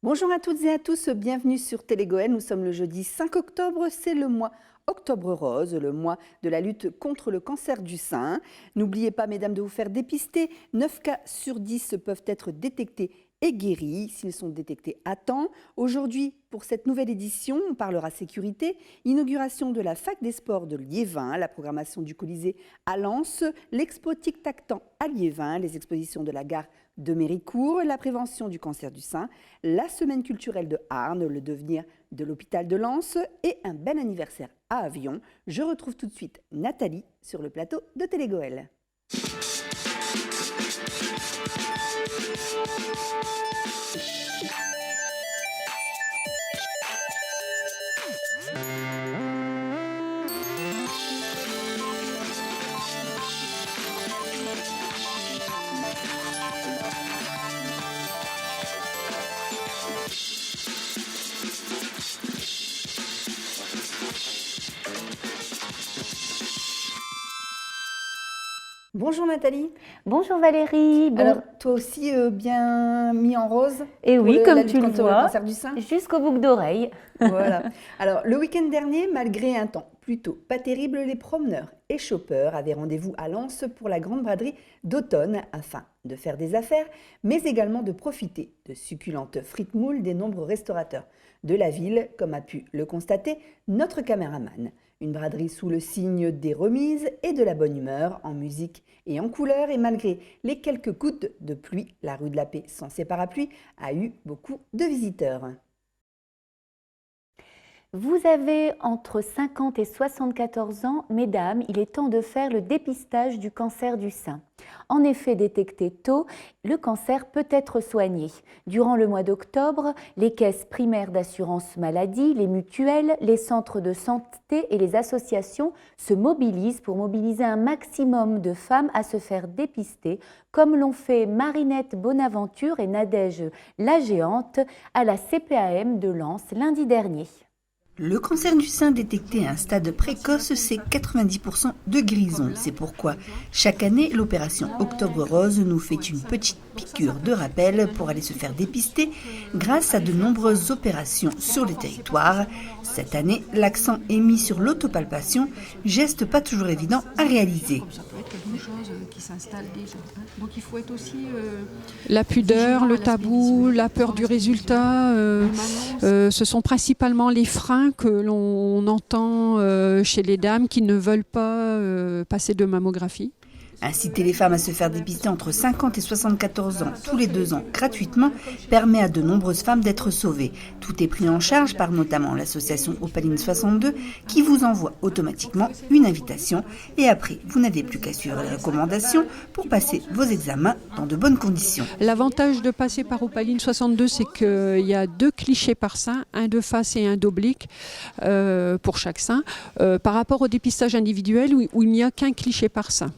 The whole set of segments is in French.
Bonjour à toutes et à tous, bienvenue sur Télégoël. Nous sommes le jeudi 5 octobre, c'est le mois Octobre Rose, le mois de la lutte contre le cancer du sein. N'oubliez pas, mesdames, de vous faire dépister. 9 cas sur 10 peuvent être détectés et guéris s'ils sont détectés à temps. Aujourd'hui, pour cette nouvelle édition, on parlera sécurité, inauguration de la Fac des Sports de Liévin, la programmation du Colisée à Lens, l'expo Tic Tac Temps à Liévin, les expositions de la gare de Méricourt, la prévention du cancer du sein, la semaine culturelle de Arnes, le devenir de l'hôpital de Lens et un bel anniversaire à Avion. Je retrouve tout de suite Nathalie sur le plateau de Télégoël. Bonjour Nathalie. Bonjour Valérie. Alors toi aussi bien mis en rose. Et oui, comme tu le vois, le cancer du sein. jusqu'au boucle d'oreille. Voilà. Alors le week-end dernier, malgré un temps plutôt pas terrible, les promeneurs et shoppers avaient rendez-vous à Lens pour la grande braderie d'automne afin de faire des affaires, mais également de profiter de succulentes frites moules des nombreux restaurateurs de la ville, comme a pu le constater notre caméraman. Une braderie sous le signe des remises et de la bonne humeur, en musique et en couleurs. Et malgré les quelques gouttes de pluie, la rue de la Paix, sans ses parapluies, a eu beaucoup de visiteurs. Vous avez entre 50 et 74 ans, mesdames, il est temps de faire le dépistage du cancer du sein. En effet, détecté tôt, le cancer peut être soigné. Durant le mois d'octobre, les caisses primaires d'assurance maladie, les mutuelles, les centres de santé et les associations se mobilisent pour mobiliser un maximum de femmes à se faire dépister, comme l'ont fait Marinette Bonaventure et Nadège la Géante à la CPAM de Lens lundi dernier. Le cancer du sein détecté à un stade précoce, c'est 90% de guérison. C'est pourquoi chaque année, l'opération Octobre Rose nous fait une petite piqûre de rappel pour aller se faire dépister grâce à de nombreuses opérations sur le territoire. Cette année, l'accent est mis sur l'autopalpation, geste pas toujours évident à réaliser. Ça peut être quelque chose qui s'installe déjà. Donc il faut être aussi... la pudeur, le tabou, la peur du résultat, ce sont principalement les freins que l'on entend chez les dames qui ne veulent pas passer de mammographie. Inciter les femmes à se faire dépister entre 50 et 74 ans tous les 2 ans gratuitement permet à de nombreuses femmes d'être sauvées. Tout est pris en charge par notamment l'association Opaline 62 qui vous envoie automatiquement une invitation et après vous n'avez plus qu'à suivre les recommandations pour passer vos examens dans de bonnes conditions. L'avantage de passer par Opaline 62, c'est qu'il y a 2 clichés par sein, un de face et un d'oblique pour chaque sein, par rapport au dépistage individuel où il n'y a qu'un cliché par sein.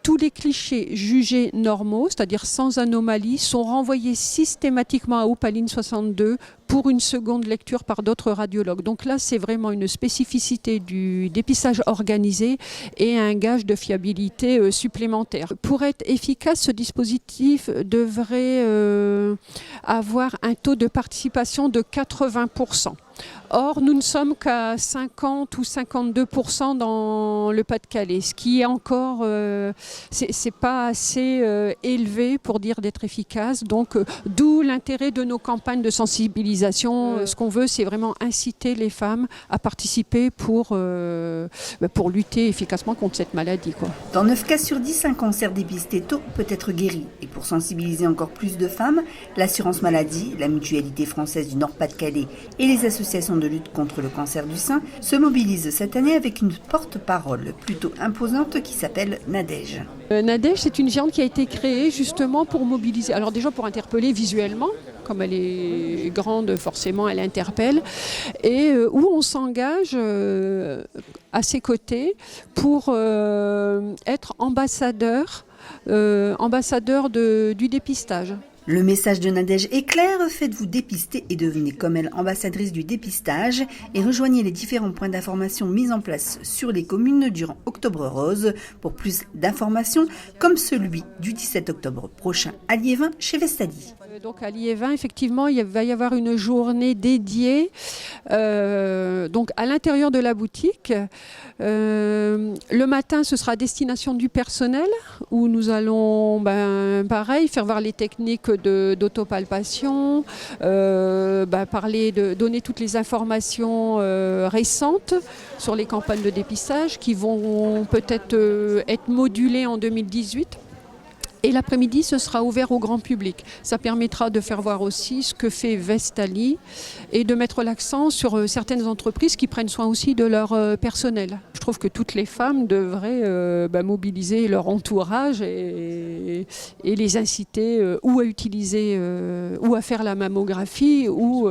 Tous les clichés jugés normaux, c'est-à-dire sans anomalie, sont renvoyés systématiquement à Opaline 62 pour une seconde lecture par d'autres radiologues. Donc là, c'est vraiment une spécificité du dépistage organisé et un gage de fiabilité supplémentaire. Pour être efficace, ce dispositif devrait avoir un taux de participation de 80%. Or, nous ne sommes qu'à 50 ou 52% dans le Pas-de-Calais, ce qui est encore, c'est pas assez élevé pour dire d'être efficace. Donc, d'où l'intérêt de nos campagnes de sensibilisation. Ce qu'on veut, c'est vraiment inciter les femmes à participer pour lutter efficacement contre cette maladie, quoi. Dans 9 cas sur 10, un cancer dépisté tôt peut être guéri. Et pour sensibiliser encore plus de femmes, l'assurance maladie, la Mutualité française du Nord-Pas-de-Calais et les associations de lutte contre le cancer du sein se mobilisent cette année avec une porte-parole plutôt imposante qui s'appelle Nadège. Nadège, c'est une géante qui a été créée justement pour mobiliser, alors déjà pour interpeller visuellement, comme elle est grande, forcément elle interpelle, et où on s'engage à ses côtés pour être ambassadeur du dépistage. Le message de Nadège est clair, faites-vous dépister et devenez comme elle ambassadrice du dépistage et rejoignez les différents points d'information mis en place sur les communes durant Octobre Rose pour plus d'informations comme celui du 17 octobre prochain à Liévin chez Vestali. Donc à Liévin, effectivement, il va y avoir une journée dédiée donc à l'intérieur de la boutique. Le matin, ce sera à destination du personnel où nous allons, pareil, faire voir les techniques d'autopalpation, donner toutes les informations récentes sur les campagnes de dépistage qui vont peut-être être modulées en 2018. Et l'après-midi, ce sera ouvert au grand public. Ça permettra de faire voir aussi ce que fait Vestali et de mettre l'accent sur certaines entreprises qui prennent soin aussi de leur personnel. Je trouve que toutes les femmes devraient mobiliser leur entourage et les inciter ou à utiliser, ou à faire la mammographie ou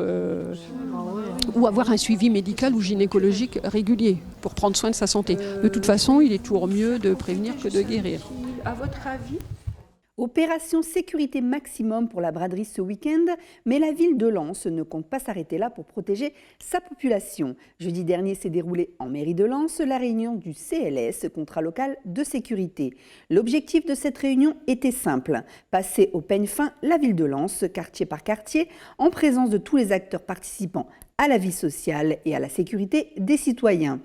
avoir un suivi médical ou gynécologique régulier pour prendre soin de sa santé. De toute façon, il est toujours mieux de prévenir que de guérir. À votre avis ? Opération sécurité maximum pour la braderie ce week-end, mais la ville de Lens ne compte pas s'arrêter là pour protéger sa population. Jeudi dernier s'est déroulée en mairie de Lens la réunion du CLS, contrat local de sécurité. L'objectif de cette réunion était simple, passer au peigne fin la ville de Lens, quartier par quartier, en présence de tous les acteurs participants à la vie sociale et à la sécurité des citoyens.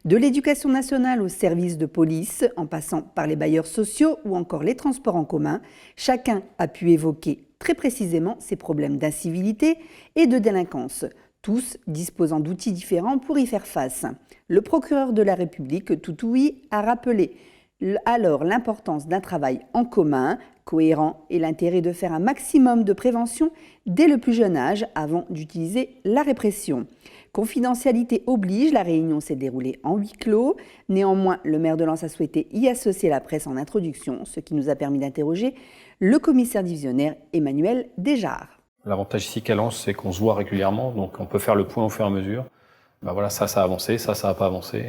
De l'éducation nationale au service de police, en passant par les bailleurs sociaux ou encore les transports en commun, chacun a pu évoquer très précisément ses problèmes d'incivilité et de délinquance, tous disposant d'outils différents pour y faire face. Le procureur de la République, Toutouy, a rappelé alors l'importance d'un travail en commun, cohérent et l'intérêt de faire un maximum de prévention dès le plus jeune âge avant d'utiliser la répression. Confidentialité oblige, la réunion s'est déroulée en huis clos. Néanmoins, le maire de Lens a souhaité y associer la presse en introduction, ce qui nous a permis d'interroger le commissaire divisionnaire Emmanuel Desjard. L'avantage ici qu'à Lens, c'est qu'on se voit régulièrement, donc on peut faire le point au fur et à mesure. Ça a avancé, ça n'a pas avancé.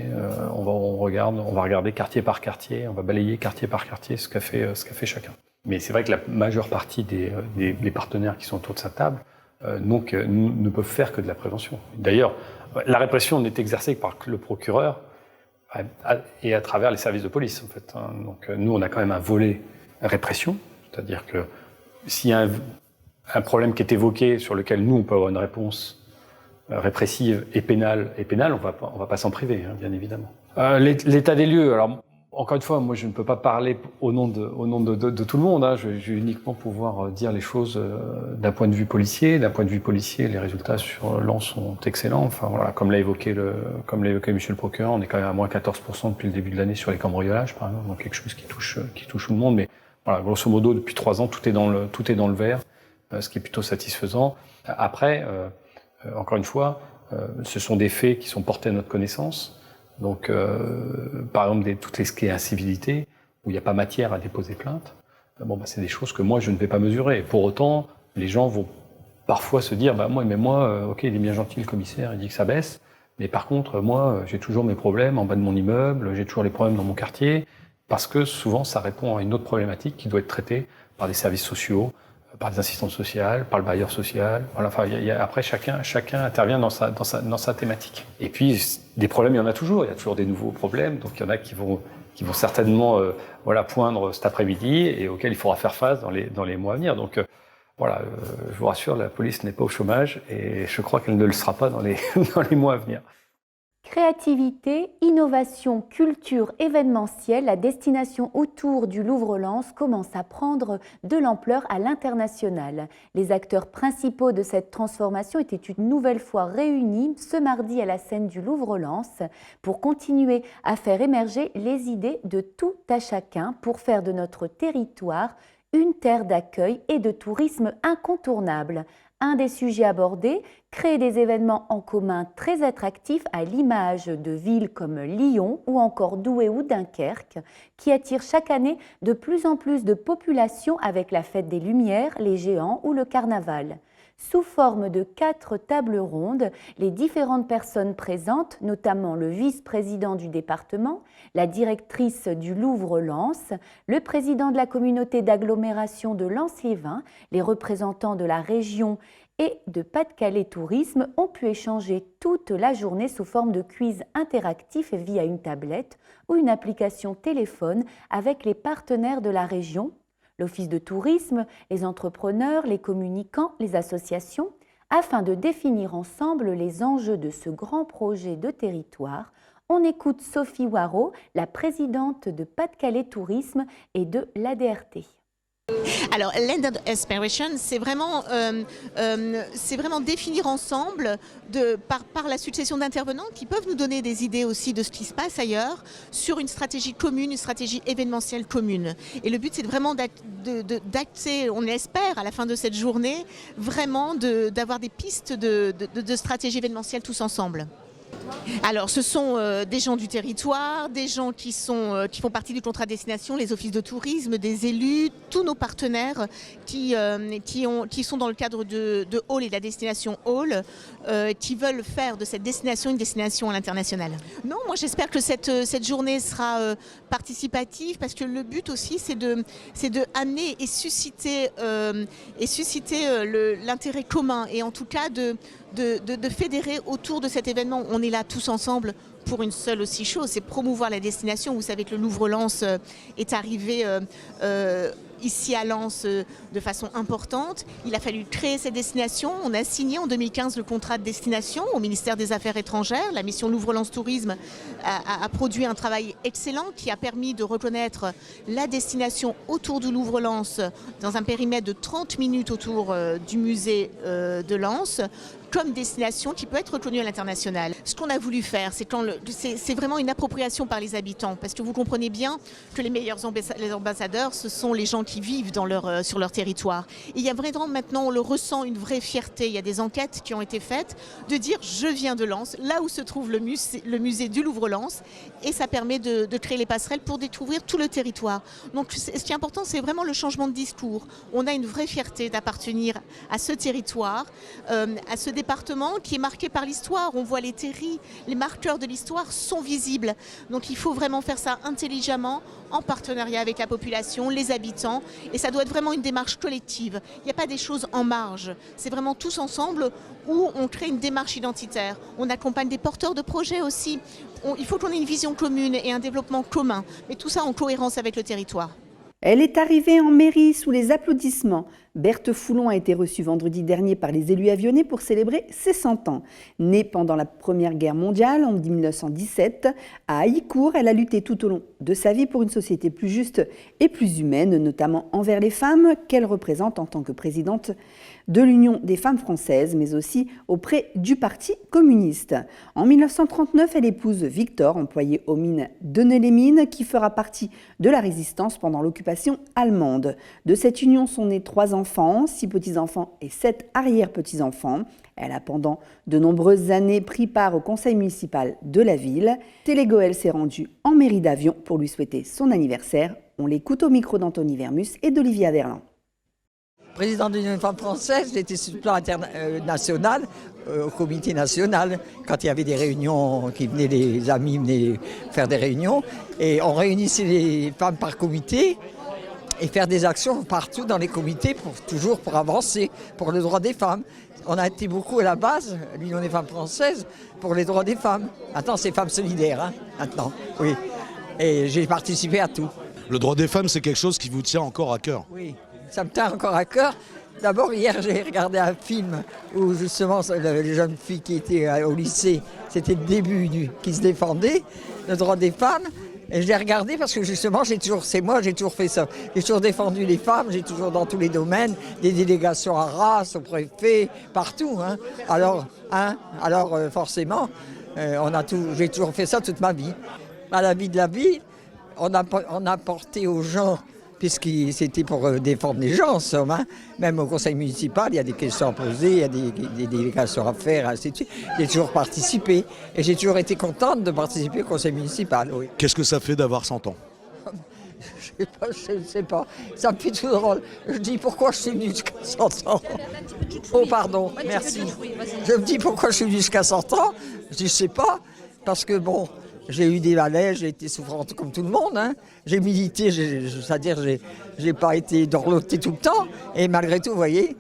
On va regarder quartier par quartier, on va balayer quartier par quartier ce qu'a fait chacun. Mais c'est vrai que la majeure partie des partenaires qui sont autour de cette table ne peuvent faire que de la prévention. D'ailleurs, la répression n'est exercée que par le procureur et à travers les services de police, en fait. Donc nous, on a quand même un volet répression, c'est-à-dire que s'il y a un problème qui est évoqué sur lequel nous, on peut avoir une réponse répressive et pénale, on va pas s'en priver, bien évidemment. L'état des lieux, alors encore une fois, moi je ne peux pas parler au nom de tout le monde, je vais uniquement pouvoir dire les choses d'un point de vue policier. D'un point de vue policier, les résultats sur Lens sont excellents. Enfin voilà, comme l'a évoqué monsieur le procureur, on est quand même à moins 14% depuis le début de l'année sur les cambriolages, par exemple, donc quelque chose qui touche tout le monde. Mais voilà, grosso modo, depuis 3 ans, tout est dans le vert, ce qui est plutôt satisfaisant. Après, encore une fois, ce sont des faits qui sont portés à notre connaissance. Donc, par exemple, tout ce qui est incivilité, où il n'y a pas matière à déposer plainte, c'est des choses que moi, je ne vais pas mesurer. Pour autant, les gens vont parfois se dire, ok, il est bien gentil le commissaire, il dit que ça baisse, mais par contre, moi, j'ai toujours mes problèmes en bas de mon immeuble, j'ai toujours les problèmes dans mon quartier, parce que souvent, ça répond à une autre problématique qui doit être traitée par des services sociaux, par des assistantes sociales, par le bailleur social. Voilà, après, chacun intervient dans sa thématique. Et puis, des problèmes, il y en a toujours. Il y a toujours des nouveaux problèmes. Donc, il y en a qui vont certainement poindre cet après-midi et auxquels il faudra faire face dans les mois à venir. Donc, je vous rassure, la police n'est pas au chômage et je crois qu'elle ne le sera pas dans les mois à venir. Créativité, innovation, culture, événementiel, la destination autour du Louvre-Lens commence à prendre de l'ampleur à l'international. Les acteurs principaux de cette transformation étaient une nouvelle fois réunis ce mardi à la scène du Louvre-Lens pour continuer à faire émerger les idées de tout à chacun pour faire de notre territoire une terre d'accueil et de tourisme incontournable. Un des sujets abordés, créer des événements en commun très attractifs à l'image de villes comme Lyon ou encore Douai ou Dunkerque, qui attirent chaque année de plus en plus de populations avec la fête des Lumières, les Géants ou le Carnaval. Sous forme de 4 tables rondes, les différentes personnes présentes, notamment le vice-président du département, la directrice du Louvre-Lens, le président de la communauté d'agglomération de Lens-les-Vins, les représentants de la région et de Pas-de-Calais Tourisme ont pu échanger toute la journée sous forme de quiz interactif via une tablette ou une application téléphone avec les partenaires de la région, l'office de tourisme, les entrepreneurs, les communicants, les associations, afin de définir ensemble les enjeux de ce grand projet de territoire. On écoute Sophie Waro, la présidente de Pas-de-Calais Tourisme et de l'ADRT. Alors, Land Aspiration, c'est vraiment définir ensemble, par la succession d'intervenants qui peuvent nous donner des idées aussi de ce qui se passe ailleurs, sur une stratégie commune, une stratégie événementielle commune. Et le but, c'est vraiment d'acter, on l'espère, à la fin de cette journée, vraiment d'avoir des pistes de stratégie événementielle tous ensemble. Alors, ce sont des gens du territoire, des gens qui font partie du contrat de destination, les offices de tourisme, des élus, tous nos partenaires qui sont dans le cadre de Hall et de la destination Hall, qui veulent faire de cette destination une destination à l'international. Non, moi j'espère que cette journée sera participative, parce que le but aussi c'est de amener et susciter l'intérêt commun, et en tout cas de fédérer autour de cet événement. On est là tous ensemble pour une seule aussi chose, c'est promouvoir la destination. Vous savez que le Louvre-Lens est arrivé ici à Lens de façon importante. Il a fallu créer cette destination. On a signé en 2015 le contrat de destination au ministère des Affaires étrangères. La mission Louvre-Lens Tourisme a produit un travail excellent qui a permis de reconnaître la destination autour du Louvre-Lens dans un périmètre de 30 minutes autour du musée de Lens, comme destination qui peut être reconnue à l'international. Ce qu'on a voulu faire, c'est vraiment une appropriation par les habitants, parce que vous comprenez bien que les meilleurs les ambassadeurs, ce sont les gens qui vivent sur leur territoire. Et il y a vraiment maintenant, on le ressent, une vraie fierté. Il y a des enquêtes qui ont été faites de dire je viens de Lens, là où se trouve le musée du Louvre-Lens, et ça permet de créer les passerelles pour découvrir tout le territoire. Donc ce qui est important, c'est vraiment le changement de discours. On a une vraie fierté d'appartenir à ce territoire, à ce département qui est marqué par l'histoire. On voit les terris, les marqueurs de l'histoire sont visibles. Donc il faut vraiment faire ça intelligemment, en partenariat avec la population, les habitants, et ça doit être vraiment une démarche collective. Il n'y a pas des choses en marge, c'est vraiment tous ensemble où on crée une démarche identitaire. On accompagne des porteurs de projets aussi. Il faut qu'on ait une vision commune et un développement commun, mais tout ça en cohérence avec le territoire. Elle est arrivée en mairie sous les applaudissements. Berthe Foulon a été reçue vendredi dernier par les élus avionnais pour célébrer ses 100 ans. Née pendant la Première Guerre mondiale en 1917, à Haïcourt, elle a lutté tout au long de sa vie pour une société plus juste et plus humaine, notamment envers les femmes qu'elle représente en tant que présidente de l'Union des femmes françaises, mais aussi auprès du Parti communiste. En 1939, elle épouse Victor, employé aux mines de Nez-les-Mines, qui fera partie de la résistance pendant l'occupation allemande. De cette union sont nés 3 enfants, 6 petits-enfants et 7 arrière-petits-enfants. Elle a pendant de nombreuses années pris part au conseil municipal de la ville. Télégoël s'est rendu en mairie d'Avion pour lui souhaiter son anniversaire. On l'écoute au micro d'Anthony Vermus et d'Olivia Verland. Président de l'Union des femmes françaises, j'étais sur le plan international, au comité national, quand il y avait des réunions, les amis venaient faire des réunions, et on réunissait les femmes par comité et faire des actions partout dans les comités, toujours pour avancer, pour le droit des femmes. On a été beaucoup à la base, l'Union des femmes françaises, pour les droits des femmes. Maintenant, c'est Femmes solidaires, maintenant, oui. Et j'ai participé à tout. Le droit des femmes, c'est quelque chose qui vous tient encore à cœur. Oui. Ça me tient encore à cœur. D'abord, hier, j'ai regardé un film où justement les jeunes filles qui étaient au lycée, c'était le début qui se défendait, le droit des femmes. Et je l'ai regardé parce que justement, j'ai toujours fait ça. J'ai toujours défendu les femmes, j'ai toujours dans tous les domaines, des délégations à Arras, au préfet, partout. Alors forcément, j'ai toujours fait ça toute ma vie. À la vie de la ville, on a apporté aux gens, puisque c'était pour défendre les gens en somme. Même au conseil municipal, il y a des questions à poser, il y a des délégations à faire, ainsi de suite. J'ai toujours participé et j'ai toujours été contente de participer au conseil municipal. Oui. Qu'est-ce que ça fait d'avoir 100 ans ? Je ne sais pas. Ça me fait tout drôle. Je dis pourquoi je suis venue jusqu'à 100 ans. Oh pardon, merci. Je me dis pourquoi je suis venue jusqu'à 100 ans. Je dis je sais pas. Parce que bon, j'ai eu des malaises, j'ai été souffrante comme tout le monde. Hein. J'ai milité, c'est-à-dire j'ai pas été dorlotée tout le temps. Et malgré tout, vous voyez,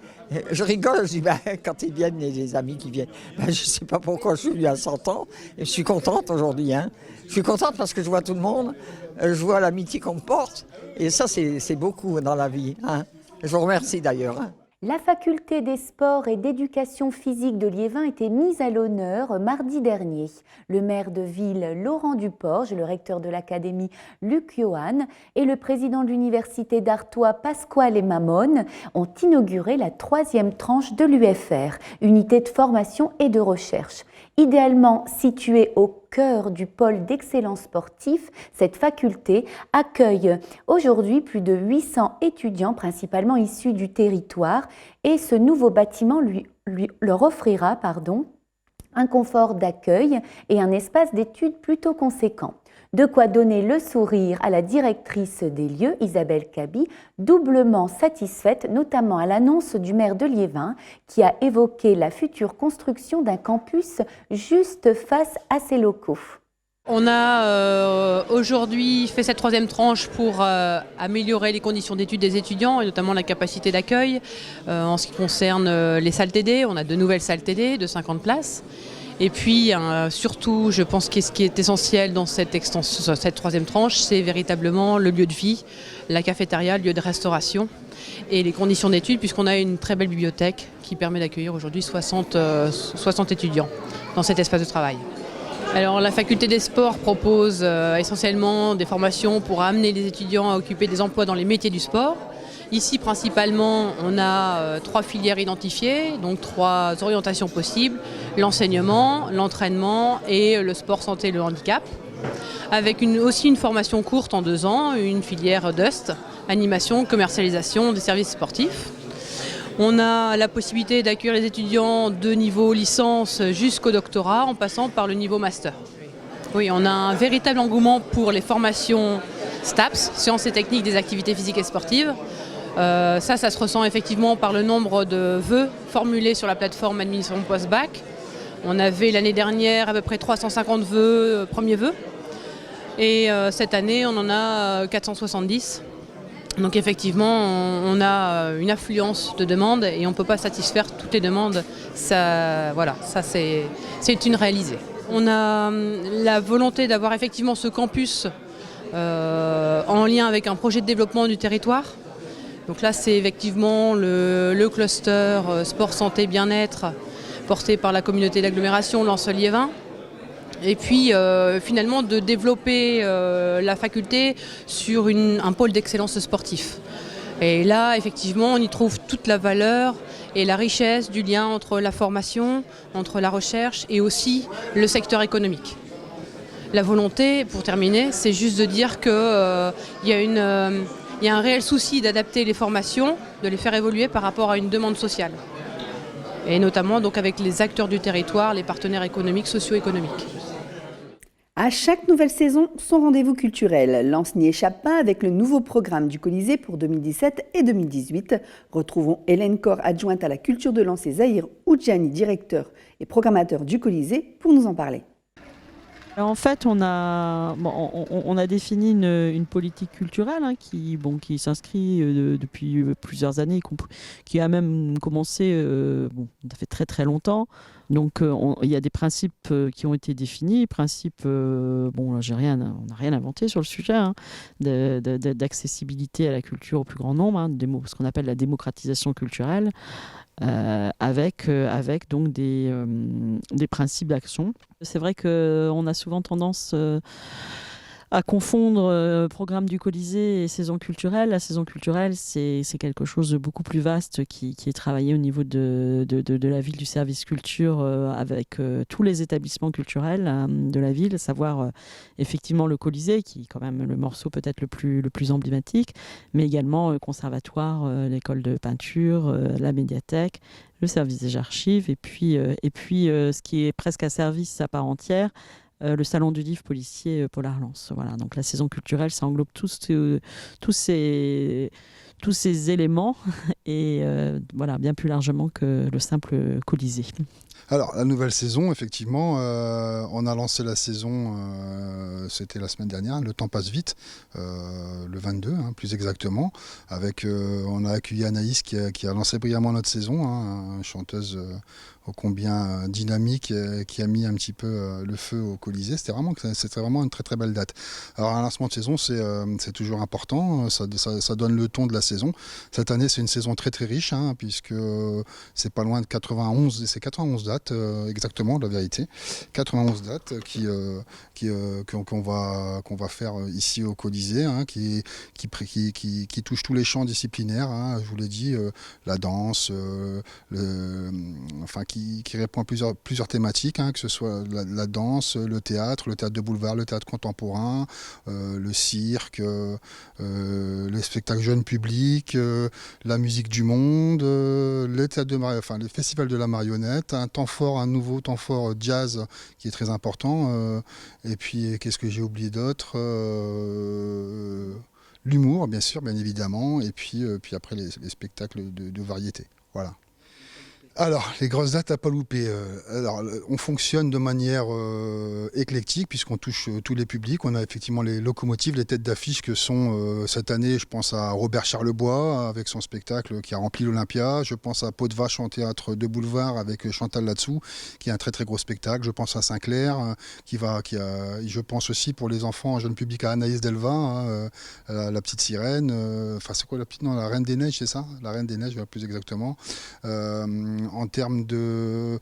je rigole, je dis quand ils viennent, les amis qui viennent, je sais pas pourquoi je suis venue à 100 ans. Et je suis contente aujourd'hui. Hein. Je suis contente parce que je vois tout le monde, je vois l'amitié qu'on me porte. Et ça, c'est beaucoup dans la vie. Hein. Je vous remercie d'ailleurs. Hein. La faculté des sports et d'éducation physique de Liévin était mise à l'honneur mardi dernier. Le maire de ville, Laurent Duporge, le recteur de l'académie, Luc Johan, et le président de l'université d'Artois, Pasquale Mamone, ont inauguré la 3e tranche de l'UFR, unité de formation et de recherche. Idéalement située au cœur du pôle d'excellence sportif, cette faculté accueille aujourd'hui plus de 800 étudiants, principalement issus du territoire, et ce nouveau bâtiment leur offrira un confort d'accueil et un espace d'études plutôt conséquent. De quoi donner le sourire à la directrice des lieux, Isabelle Cabi, doublement satisfaite, notamment à l'annonce du maire de Liévin, qui a évoqué la future construction d'un campus juste face à ses locaux. On a aujourd'hui fait cette 3e tranche pour améliorer les conditions d'études des étudiants et notamment la capacité d'accueil. En ce qui concerne les salles TD, on a de nouvelles salles TD de 50 places. Et puis surtout, je pense que ce qui est essentiel dans cette 3e tranche, c'est véritablement le lieu de vie, la cafétéria, le lieu de restauration et les conditions d'études, puisqu'on a une très belle bibliothèque qui permet d'accueillir aujourd'hui 60 étudiants dans cet espace de travail. Alors la faculté des sports propose essentiellement des formations pour amener les étudiants à occuper des emplois dans les métiers du sport. Ici, principalement, on a 3 filières identifiées, donc 3 orientations possibles, l'enseignement, l'entraînement et le sport santé et le handicap, avec aussi une formation courte en 2 ans, une filière DUST, animation, commercialisation des services sportifs. On a la possibilité d'accueillir les étudiants de niveau licence jusqu'au doctorat, en passant par le niveau master. Oui, on a un véritable engouement pour les formations STAPS, sciences et techniques des activités physiques et sportives. Ça se ressent effectivement par le nombre de vœux formulés sur la plateforme Admission Post-Bac. On avait l'année dernière à peu près 350 vœux, premiers vœux. Et cette année, on en a 470. Donc effectivement, on a une affluence de demandes et on ne peut pas satisfaire toutes les demandes. Ça c'est une réalisée. On a la volonté d'avoir effectivement ce campus en lien avec un projet de développement du territoire. Donc là, c'est effectivement le cluster sport, santé, bien-être porté par la communauté d'agglomération Lens-Liévin. Et puis finalement de développer la faculté sur un pôle d'excellence sportif. Et là, effectivement, on y trouve toute la valeur et la richesse du lien entre la formation, entre la recherche et aussi le secteur économique. La volonté, pour terminer, c'est juste de dire qu'il y a un réel souci d'adapter les formations, de les faire évoluer par rapport à une demande sociale. Et notamment donc avec les acteurs du territoire, les partenaires économiques, socio-économiques. À chaque nouvelle saison, son rendez-vous culturel. Lens n'y échappe pas avec le nouveau programme du Colisée pour 2017 et 2018. Retrouvons Hélène Corr, adjointe à la culture de Lens, et Zahir Oudjani, directeur et programmateur du Colisée, pour nous en parler. Alors en fait, on a défini une politique culturelle qui s'inscrit depuis plusieurs années, qui a même commencé, ça fait très très longtemps. Donc il y a des principes qui ont été définis, on n'a rien inventé sur le sujet, d'accessibilité à la culture au plus grand nombre, ce qu'on appelle la démocratisation culturelle, avec donc des principes d'action. C'est vrai qu'on a souvent tendance à confondre programme du Colisée et saison culturelle. La saison culturelle, c'est quelque chose de beaucoup plus vaste qui est travaillé au niveau de la ville, du service culture, avec tous les établissements culturels de la ville, à savoir effectivement le Colisée, qui est quand même le morceau peut-être le plus emblématique, mais également le conservatoire, l'école de peinture, la médiathèque, le service des archives, et puis ce qui est presque un service à part entière, le salon du livre policier Polar-Lens. Voilà, donc la saison culturelle, ça englobe tous ces éléments et voilà, bien plus largement que le simple Colisée. Alors, la nouvelle saison, effectivement, on a lancé la saison, c'était la semaine dernière, le temps passe vite, le 22, plus exactement, on a accueilli Anaïs qui a lancé brillamment notre saison, une chanteuse ô combien dynamique, qui a mis un petit peu le feu au Colisée. C'était vraiment une très très belle date. Alors un lancement de saison, c'est toujours important, ça donne le ton de la saison. Cette année, c'est une saison très très riche, puisque c'est pas loin de 91, c'est 91 dates exactement, la vérité. 91 dates qu'on va faire ici au Colisée, qui touchent tous les champs disciplinaires, je vous l'ai dit, la danse, qui répond à plusieurs thématiques, que ce soit la danse, le théâtre de boulevard, le théâtre contemporain, le cirque, les spectacles jeunes publics, la musique du monde, le festival de la marionnette, un nouveau temps fort jazz qui est très important, et puis qu'est-ce que j'ai oublié d'autre, l'humour bien sûr, bien évidemment, et puis après les spectacles de variété. Voilà. Alors, les grosses dates à pas louper. On fonctionne de manière éclectique puisqu'on touche tous les publics. On a effectivement les locomotives, les têtes d'affiche que sont cette année, je pense à Robert Charlebois avec son spectacle qui a rempli l'Olympia. Je pense à Peau de Vache en théâtre de boulevard avec Chantal Latsou qui est un très très gros spectacle. Je pense à Saint-Clair je pense aussi pour les enfants, jeune public, à Anaïs Delva, la petite sirène. C'est quoi la petite? Non, la Reine des Neiges, c'est ça? La Reine des Neiges, plus exactement. En termes de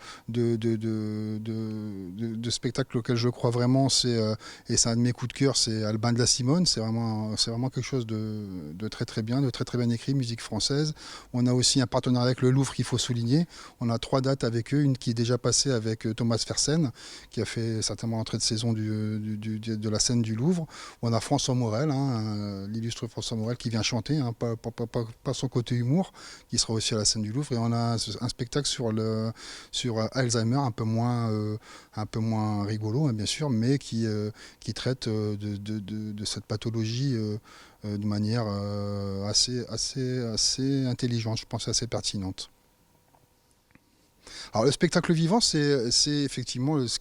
spectacle auquel je crois vraiment, et c'est un de mes coups de cœur, c'est Albin de la Simone. C'est vraiment quelque chose de très très bien, écrit, musique française. On a aussi un partenariat avec le Louvre qu'il faut souligner. On a 3 dates avec eux, une qui est déjà passée avec Thomas Fersen, qui a fait certainement l'entrée de saison de la scène du Louvre. On a François Morel, l'illustre François Morel qui vient chanter, pas son côté humour, qui sera aussi à la scène du Louvre. Et on a un spectacle sur Alzheimer, un peu moins rigolo, bien sûr, mais qui traite de cette pathologie de manière assez intelligente, je pense, assez pertinente. Alors le spectacle vivant, c'est effectivement ce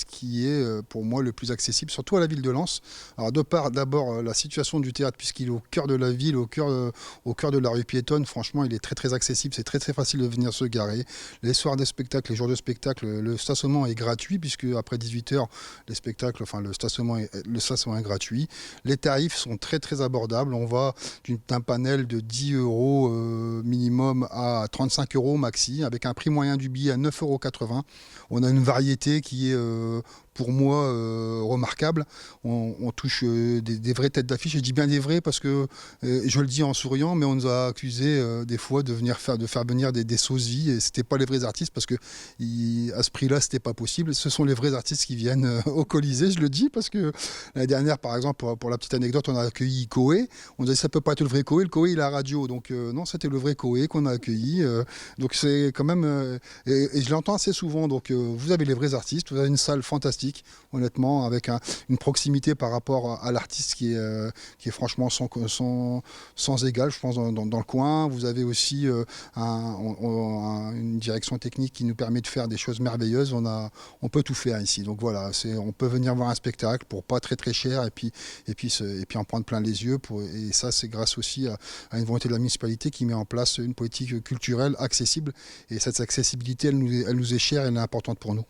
qui est pour moi le plus accessible, surtout à la ville de Lens. Alors d'abord la situation du théâtre, puisqu'il est au cœur de la ville, au cœur de la rue piétonne. Franchement, il est très très accessible, c'est très très facile de venir se garer. Les soirs des spectacles, les jours de spectacle, le stationnement est gratuit, puisque après 18h, le stationnement est gratuit. Les tarifs sont très très abordables. On va d'un panel de 10 € minimum à 35 € maxi, avec un prix moyen du billet à 9,80 €. On a une variété qui est pour moi remarquable. On touche des vraies têtes d'affiche. Je dis bien des vraies parce que je le dis en souriant, mais on nous a accusé des fois de faire venir des sosies, et c'était pas les vrais artistes parce que à ce prix-là c'était pas possible. Ce sont les vrais artistes qui viennent au Colisée, je le dis, parce que l'année dernière, par exemple, pour la petite anecdote, on a accueilli Coé. On a dit ça peut pas être le vrai Coé. Le Coé il est à la radio, donc non, c'était le vrai Coé qu'on a accueilli. Donc c'est quand même et je l'entends assez souvent. Donc vous avez les vrais artistes, vous avez une salle fantastique, honnêtement, avec une proximité par rapport à l'artiste qui est franchement sans égal, je pense, dans le coin. Vous avez aussi une direction technique qui nous permet de faire des choses merveilleuses. On peut tout faire ici. Donc voilà, on peut venir voir un spectacle pour pas très très cher, et puis en prendre plein les yeux. Et ça, c'est grâce aussi à une volonté de la municipalité qui met en place une politique culturelle accessible. Et cette accessibilité, elle nous est chère, elle est importante pour nous.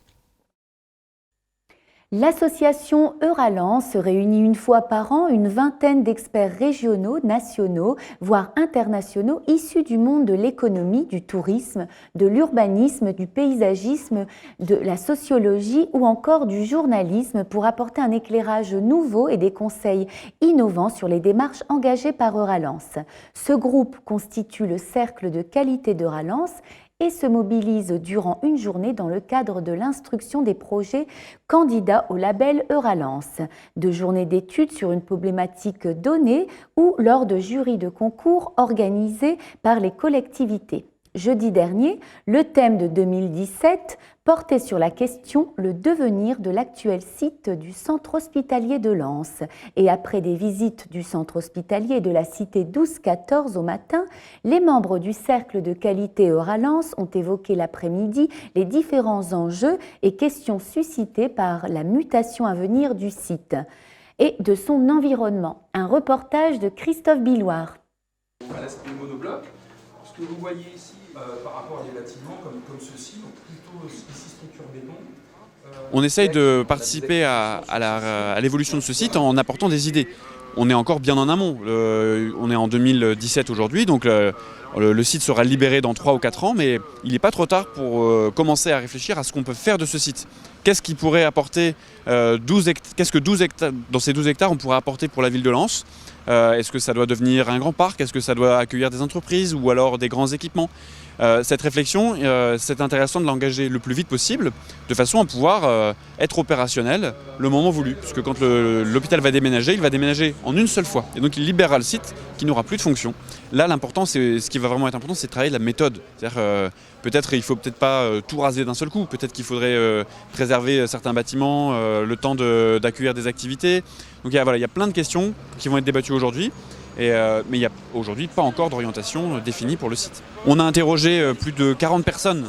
L'association Euralens réunit une fois par an une vingtaine d'experts régionaux, nationaux, voire internationaux, issus du monde de l'économie, du tourisme, de l'urbanisme, du paysagisme, de la sociologie ou encore du journalisme pour apporter un éclairage nouveau et des conseils innovants sur les démarches engagées par Euralens. Ce groupe constitue le cercle de qualité d'Euralens et se mobilise durant une journée dans le cadre de l'instruction des projets candidats au label Euralens, de journées d'études sur une problématique donnée ou lors de jurys de concours organisés par les collectivités. Jeudi dernier, le thème de 2017 portait sur la question « Le devenir de l'actuel site du centre hospitalier de Lens ». Et après des visites du centre hospitalier de la cité 12-14 au matin, les membres du cercle de qualité Eura-Lens ont évoqué l'après-midi les différents enjeux et questions suscitées par la mutation à venir du site et de son environnement. Un reportage de Christophe Billoire. À l'aspect monobloc, ce que vous voyez ici par rapport à des bâtiments comme ceux-ci, donc plutôt ici structure béton. On essaye de participer à l'évolution de ce site en apportant des idées. On est encore bien en amont. On est en 2017 aujourd'hui, donc le site sera libéré dans 3 ou 4 ans, mais il n'est pas trop tard pour commencer à réfléchir à ce qu'on peut faire de ce site. Qu'est-ce qui pourrait apporter qu'est-ce que 12 hectares, dans ces 12 hectares on pourrait apporter pour la ville de Lens? Est-ce que ça doit devenir un grand parc? Est-ce que ça doit accueillir des entreprises ou alors des grands équipements? Cette réflexion, c'est intéressant de l'engager le plus vite possible, de façon à pouvoir être opérationnel le moment voulu. Parce que quand l'hôpital va déménager, il va déménager en une seule fois. Et donc il libérera le site qui n'aura plus de fonction. Là, l'important, ce qui va vraiment être important, c'est de travailler la méthode. C'est-à-dire, il faut peut-être pas tout raser d'un seul coup. Peut-être qu'il faudrait préserver certains bâtiments, le temps d'accueillir des activités. Donc il y a plein de questions qui vont être débattues aujourd'hui. Mais il n'y a aujourd'hui pas encore d'orientation définie pour le site. On a interrogé plus de 40 personnes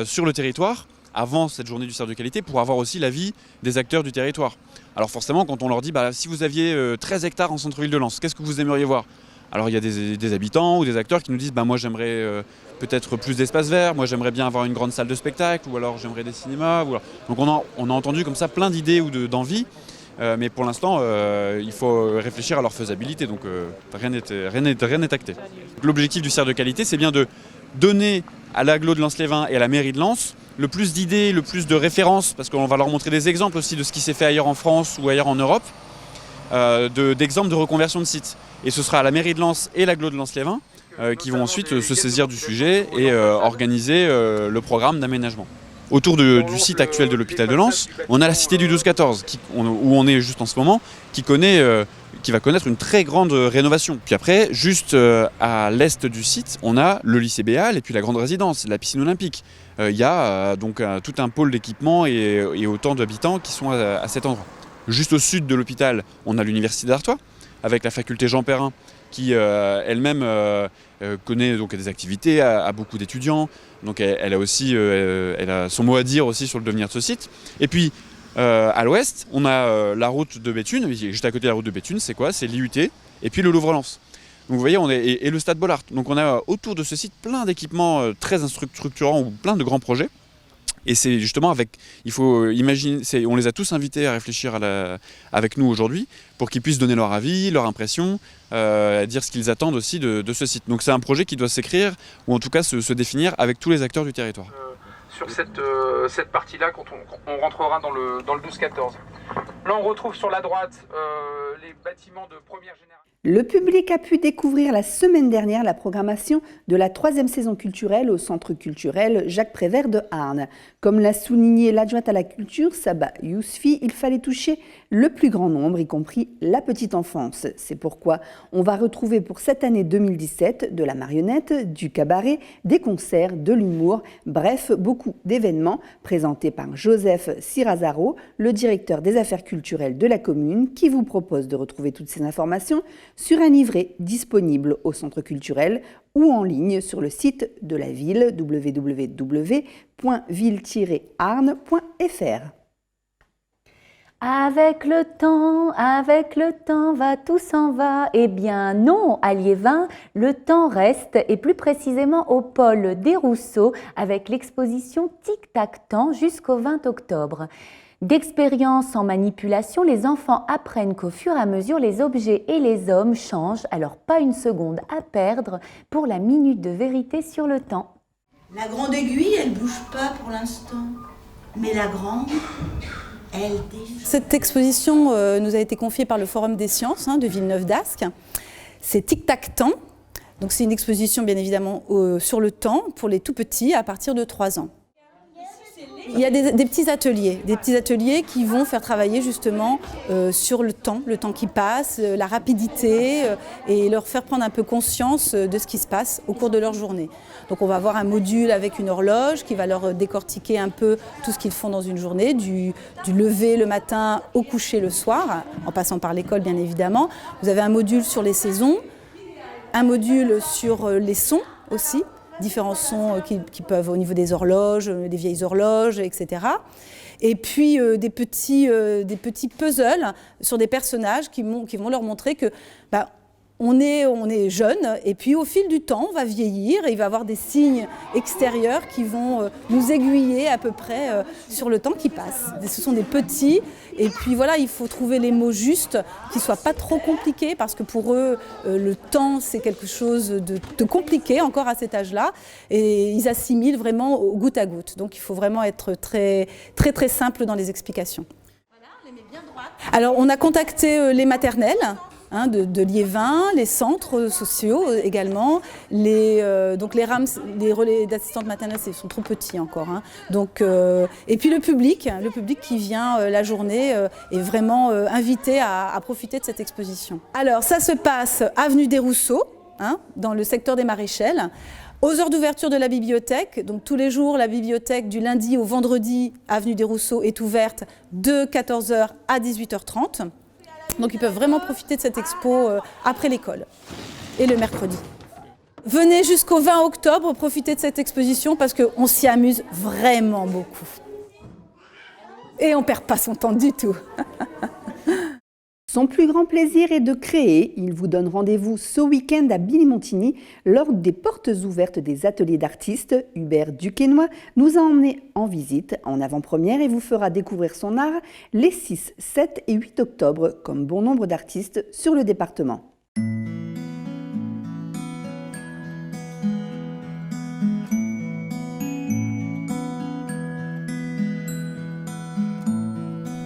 sur le territoire avant cette journée du cercle de qualité pour avoir aussi l'avis des acteurs du territoire. Alors forcément, quand on leur dit si vous aviez 13 hectares en centre-ville de Lens, qu'est-ce que vous aimeriez voir? Alors il y a des habitants ou des acteurs qui nous disent moi j'aimerais peut-être plus d'espace vert, moi j'aimerais bien avoir une grande salle de spectacle, ou alors j'aimerais des cinémas. Donc on a entendu comme ça plein d'idées ou d'envies. Mais pour l'instant, il faut réfléchir à leur faisabilité, donc rien n'est acté. L'objectif du cercle de qualité, c'est bien de donner à l'agglo de Lens-les-Vins et à la mairie de Lens le plus d'idées, le plus de références, parce qu'on va leur montrer des exemples aussi de ce qui s'est fait ailleurs en France ou ailleurs en Europe, d'exemples de reconversion de sites. Et ce sera à la mairie de Lens et l'agglo de Lens-les-Vins qui vont ensuite se saisir du sujet et organiser le programme d'aménagement. Autour du site actuel de l'hôpital de Lens, on a la cité du 12-14, où on est juste en ce moment, qui va connaître une très grande rénovation. Puis après, juste à l'est du site, on a le lycée Béal et puis la grande résidence, la piscine olympique. Il y a donc tout un pôle d'équipement et autant d'habitants qui sont à cet endroit. Juste au sud de l'hôpital, on a l'université d'Artois, avec la faculté Jean Perrin, qui elle-même connaît donc des activités, a beaucoup d'étudiants. Donc elle a son mot à dire aussi sur le devenir de ce site. Et puis à l'ouest, on a la route de Béthune. Juste à côté de la route de Béthune, c'est quoi? C'est l'IUT et puis le Louvre-Lens. Donc vous voyez, et le stade Bollaert. Donc on a autour de ce site plein d'équipements très structurants ou plein de grands projets. Et c'est justement il faut imaginer, on les a tous invités à réfléchir avec nous aujourd'hui pour qu'ils puissent donner leur avis, leur impression, dire ce qu'ils attendent aussi de ce site. Donc c'est un projet qui doit s'écrire, ou en tout cas se définir avec tous les acteurs du territoire. Sur cette partie-là, quand on rentrera dans le 12-14. Là, on retrouve sur la droite les bâtiments de première génération. Le public a pu découvrir la semaine dernière la programmation de la 3e saison culturelle au Centre culturel Jacques Prévert de Arnes. Comme l'a souligné l'adjointe à la culture, Saba Yousfi, il fallait toucher le plus grand nombre, y compris la petite enfance. C'est pourquoi on va retrouver pour cette année 2017 de la marionnette, du cabaret, des concerts, de l'humour, bref, beaucoup d'événements présentés par Joseph Sirazaro, le directeur des affaires culturelles de la commune, qui vous propose de retrouver toutes ces informations sur un livret disponible au centre culturel ou en ligne sur le site de la ville www.ville-arne.fr. Avec le temps, va, tout s'en va. Eh bien non, à Liévin, le temps reste, et plus précisément au pôle des Rousseaux, avec l'exposition Tic-Tac-Temps jusqu'au 20 octobre. D'expérience en manipulation, les enfants apprennent qu'au fur et à mesure, les objets et les hommes changent, alors pas une seconde à perdre pour la minute de vérité sur le temps. La grande aiguille, elle bouge pas pour l'instant, mais la grande, elle défile. Cette exposition nous a été confiée par le Forum des sciences de Villeneuve-d'Ascq. C'est Tic-Tac-Temps. Donc c'est une exposition bien évidemment sur le temps pour les tout petits à partir de 3 ans. Il y a des petits ateliers qui vont faire travailler justement sur le temps qui passe, la rapidité et leur faire prendre un peu conscience de ce qui se passe au cours de leur journée. Donc on va avoir un module avec une horloge qui va leur décortiquer un peu tout ce qu'ils font dans une journée, du lever le matin au coucher le soir, en passant par l'école bien évidemment. Vous avez un module sur les saisons, un module sur les sons aussi, différents sons qui peuvent au niveau des horloges, des vieilles horloges, etc. Et puis des petits puzzles sur des personnages qui vont leur montrer que on est jeune et puis au fil du temps on va vieillir et il va y avoir des signes extérieurs qui vont nous aiguiller à peu près sur le temps qui passe. Ce sont des petits et puis voilà, il faut trouver les mots justes qui ne soient pas trop compliqués parce que pour eux le temps c'est quelque chose de compliqué encore à cet âge-là et ils assimilent vraiment au goutte à goutte. Donc il faut vraiment être très très très simple dans les explications. Voilà, on les met bien droite. Alors on a contacté les maternelles de Liévin, les centres sociaux également, donc les RAMS, les relais d'assistantes maternelles sont trop petits encore. Donc, et puis le public qui vient la journée est vraiment invité à profiter de cette exposition. Alors ça se passe avenue des Rousseaux, dans le secteur des Maréchelles. Aux heures d'ouverture de la bibliothèque, donc tous les jours, la bibliothèque du lundi au vendredi, avenue des Rousseaux, est ouverte de 14h à 18h30. Donc ils peuvent vraiment profiter de cette expo après l'école et le mercredi. Venez jusqu'au 20 octobre profiter de cette exposition parce qu'on s'y amuse vraiment beaucoup. Et on ne perd pas son temps du tout. Son plus grand plaisir est de créer. Il vous donne rendez-vous ce week-end à Billy-Montigny lors des portes ouvertes des ateliers d'artistes. Hubert Duquesnoy nous a emmenés en visite en avant-première et vous fera découvrir son art les 6, 7 et 8 octobre, comme bon nombre d'artistes sur le département.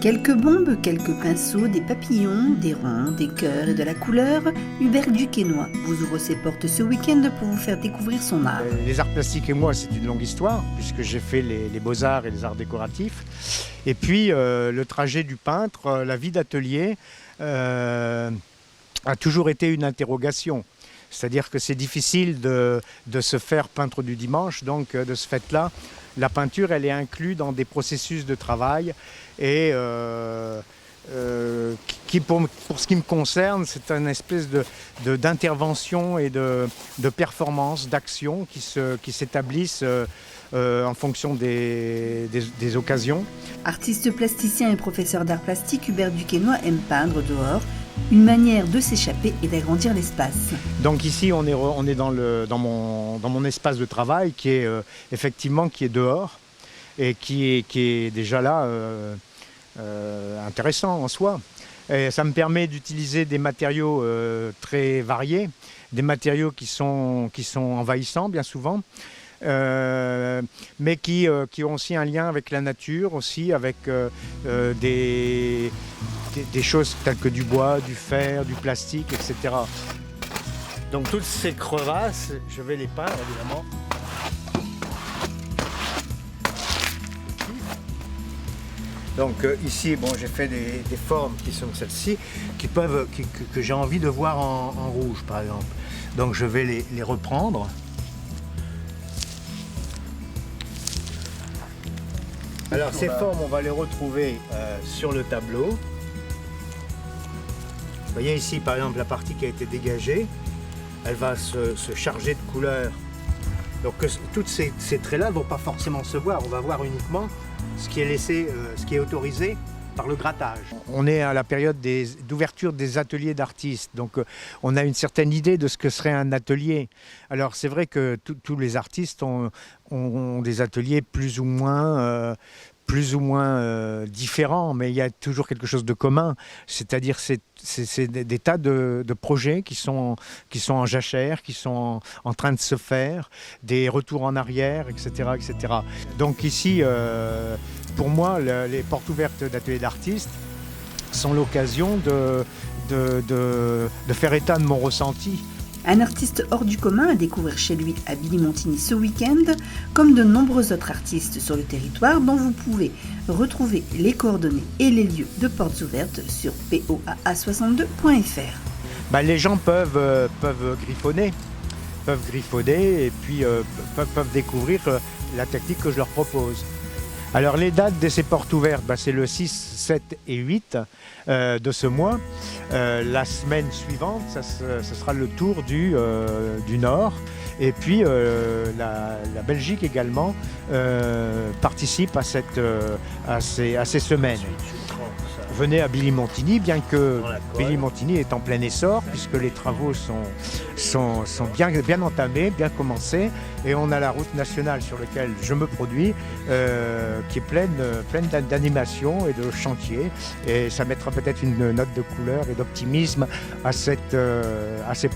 Quelques bombes, quelques pinceaux, des papillons, des ronds, des cœurs et de la couleur, Hubert Duquesnoy vous ouvre ses portes ce week-end pour vous faire découvrir son art. Les arts plastiques et moi, c'est une longue histoire, puisque j'ai fait les beaux-arts et les arts décoratifs. Et puis, le trajet du peintre, la vie d'atelier, a toujours été une interrogation. C'est-à-dire que c'est difficile de se faire peintre du dimanche, donc de ce fait-là, la peinture, elle est inclue dans des processus de travail et qui, pour ce qui me concerne, c'est une espèce d'intervention et de performance, d'action qui s'établissent en fonction des occasions. Artiste plasticien et professeur d'art plastique, Hubert Duquesnoy aime peindre dehors. Une manière de s'échapper et d'agrandir l'espace. Donc ici, on est dans mon espace de travail qui est effectivement qui est dehors et qui est déjà là intéressant en soi. Et ça me permet d'utiliser des matériaux très variés, des matériaux qui sont envahissants bien souvent. Mais qui ont aussi un lien avec la nature, aussi avec des choses telles que du bois, du fer, du plastique, etc. Donc toutes ces crevasses, je vais les peindre évidemment. Donc ici, bon, j'ai fait des formes qui sont celles-ci, que j'ai envie de voir en rouge par exemple. Donc je vais les reprendre. Alors ces formes, on va les retrouver sur le tableau. Vous voyez ici par exemple la partie qui a été dégagée, elle va se charger de couleurs. Donc tous ces traits-là ne vont pas forcément se voir, on va voir uniquement ce qui est laissé, ce qui est autorisé par le grattage. On est à la période d'ouverture des ateliers d'artistes, donc on a une certaine idée de ce que serait un atelier. Alors c'est vrai que tous les artistes ont des ateliers plus ou moins différents, mais il y a toujours quelque chose de commun, c'est-à-dire c'est des tas de projets qui sont en jachère, qui sont en train de se faire, des retours en arrière, etc. etc. Donc ici, pour moi, les portes ouvertes d'ateliers d'artistes sont l'occasion de faire état de mon ressenti Un artiste hors du commun à découvrir chez lui à Billy-Montigny ce week-end, comme de nombreux autres artistes sur le territoire dont vous pouvez retrouver les coordonnées et les lieux de portes ouvertes sur poaa62.fr. Les gens peuvent griffonner et puis peuvent découvrir la technique que je leur propose. Alors les dates de ces portes ouvertes, c'est le 6, 7 et 8 de ce mois. La semaine suivante, ce sera le tour du Nord. Et puis la Belgique également participe à ces semaines. Venez à Billy-Montigny, bien que Billy-Montigny est en plein essor, puisque les travaux sont bien entamés, bien commencés, et on a la route nationale sur laquelle je me produis, qui est pleine d'animation et de chantiers, et ça mettra peut-être une note de couleur et d'optimisme à ces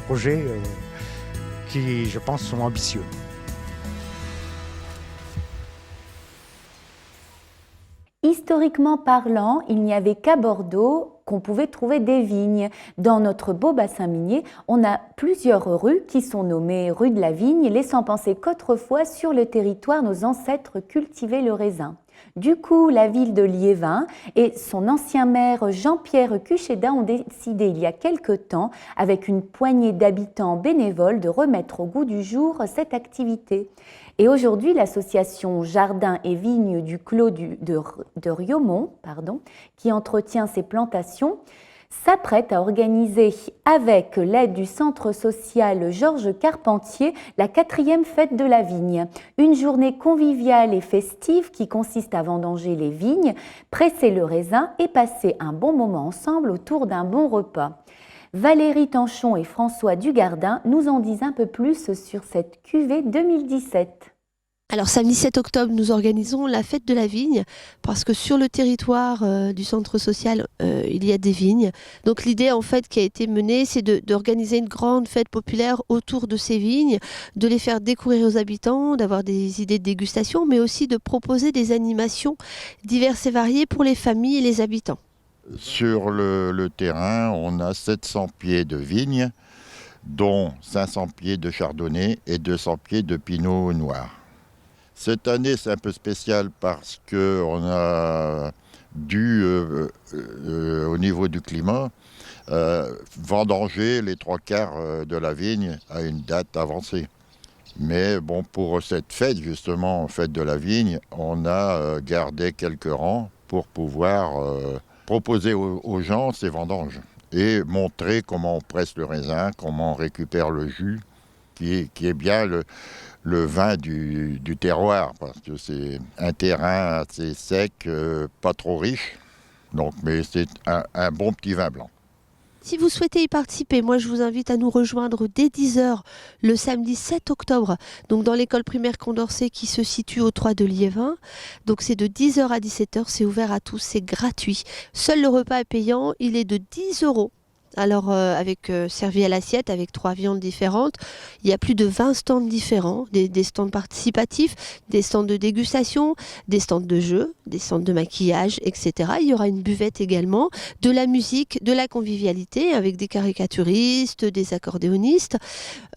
projets qui, je pense, sont ambitieux. Historiquement parlant, il n'y avait qu'à Bordeaux qu'on pouvait trouver des vignes. Dans notre beau bassin minier, on a plusieurs rues qui sont nommées rue de la Vigne, laissant penser qu'autrefois, sur le territoire, nos ancêtres cultivaient le raisin. Du coup, la ville de Liévin et son ancien maire Jean-Pierre Cuchéda ont décidé il y a quelque temps, avec une poignée d'habitants bénévoles, de remettre au goût du jour cette activité. Et aujourd'hui, l'association Jardins et Vignes du Clos de Riaumont, qui entretient ces plantations, s'apprête à organiser, avec l'aide du centre social Georges Carpentier, la 4e fête de la vigne. Une journée conviviale et festive qui consiste à vendanger les vignes, presser le raisin et passer un bon moment ensemble autour d'un bon repas. Valérie Tanchon et François Dugardin nous en disent un peu plus sur cette cuvée 2017. Alors samedi 7 octobre, nous organisons la fête de la vigne parce que sur le territoire du centre social, il y a des vignes. Donc l'idée en fait qui a été menée, c'est d'organiser une grande fête populaire autour de ces vignes, de les faire découvrir aux habitants, d'avoir des idées de dégustation, mais aussi de proposer des animations diverses et variées pour les familles et les habitants. Sur le terrain, on a 700 pieds de vignes, dont 500 pieds de chardonnay et 200 pieds de pinot noir. Cette année, c'est un peu spécial parce qu'on a dû, au niveau du climat, vendanger les 3/4 de la vigne à une date avancée. Mais bon, pour cette fête, justement, fête de la vigne, on a gardé quelques rangs pour pouvoir proposer aux gens ces vendanges et montrer comment on presse le raisin, comment on récupère le jus, qui est bien le vin du terroir, parce que c'est un terrain assez sec, pas trop riche, mais c'est un bon petit vin blanc. Si vous souhaitez y participer, moi je vous invite à nous rejoindre dès 10h le samedi 7 octobre, donc dans l'école primaire Condorcet qui se situe au 3 de Liévin. Donc c'est de 10h à 17h, c'est ouvert à tous, c'est gratuit. Seul le repas est payant, il est de 10 €. Alors avec servi à l'assiette avec 3 viandes différentes, il y a plus de 20 stands différents, des stands participatifs, des stands de dégustation, des stands de jeux, des stands de maquillage, etc. Il y aura une buvette également, de la musique, de la convivialité avec des caricaturistes, des accordéonistes.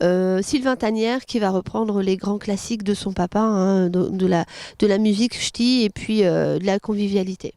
Sylvain Tanière qui va reprendre les grands classiques de son papa, de la musique ch'ti et puis de la convivialité.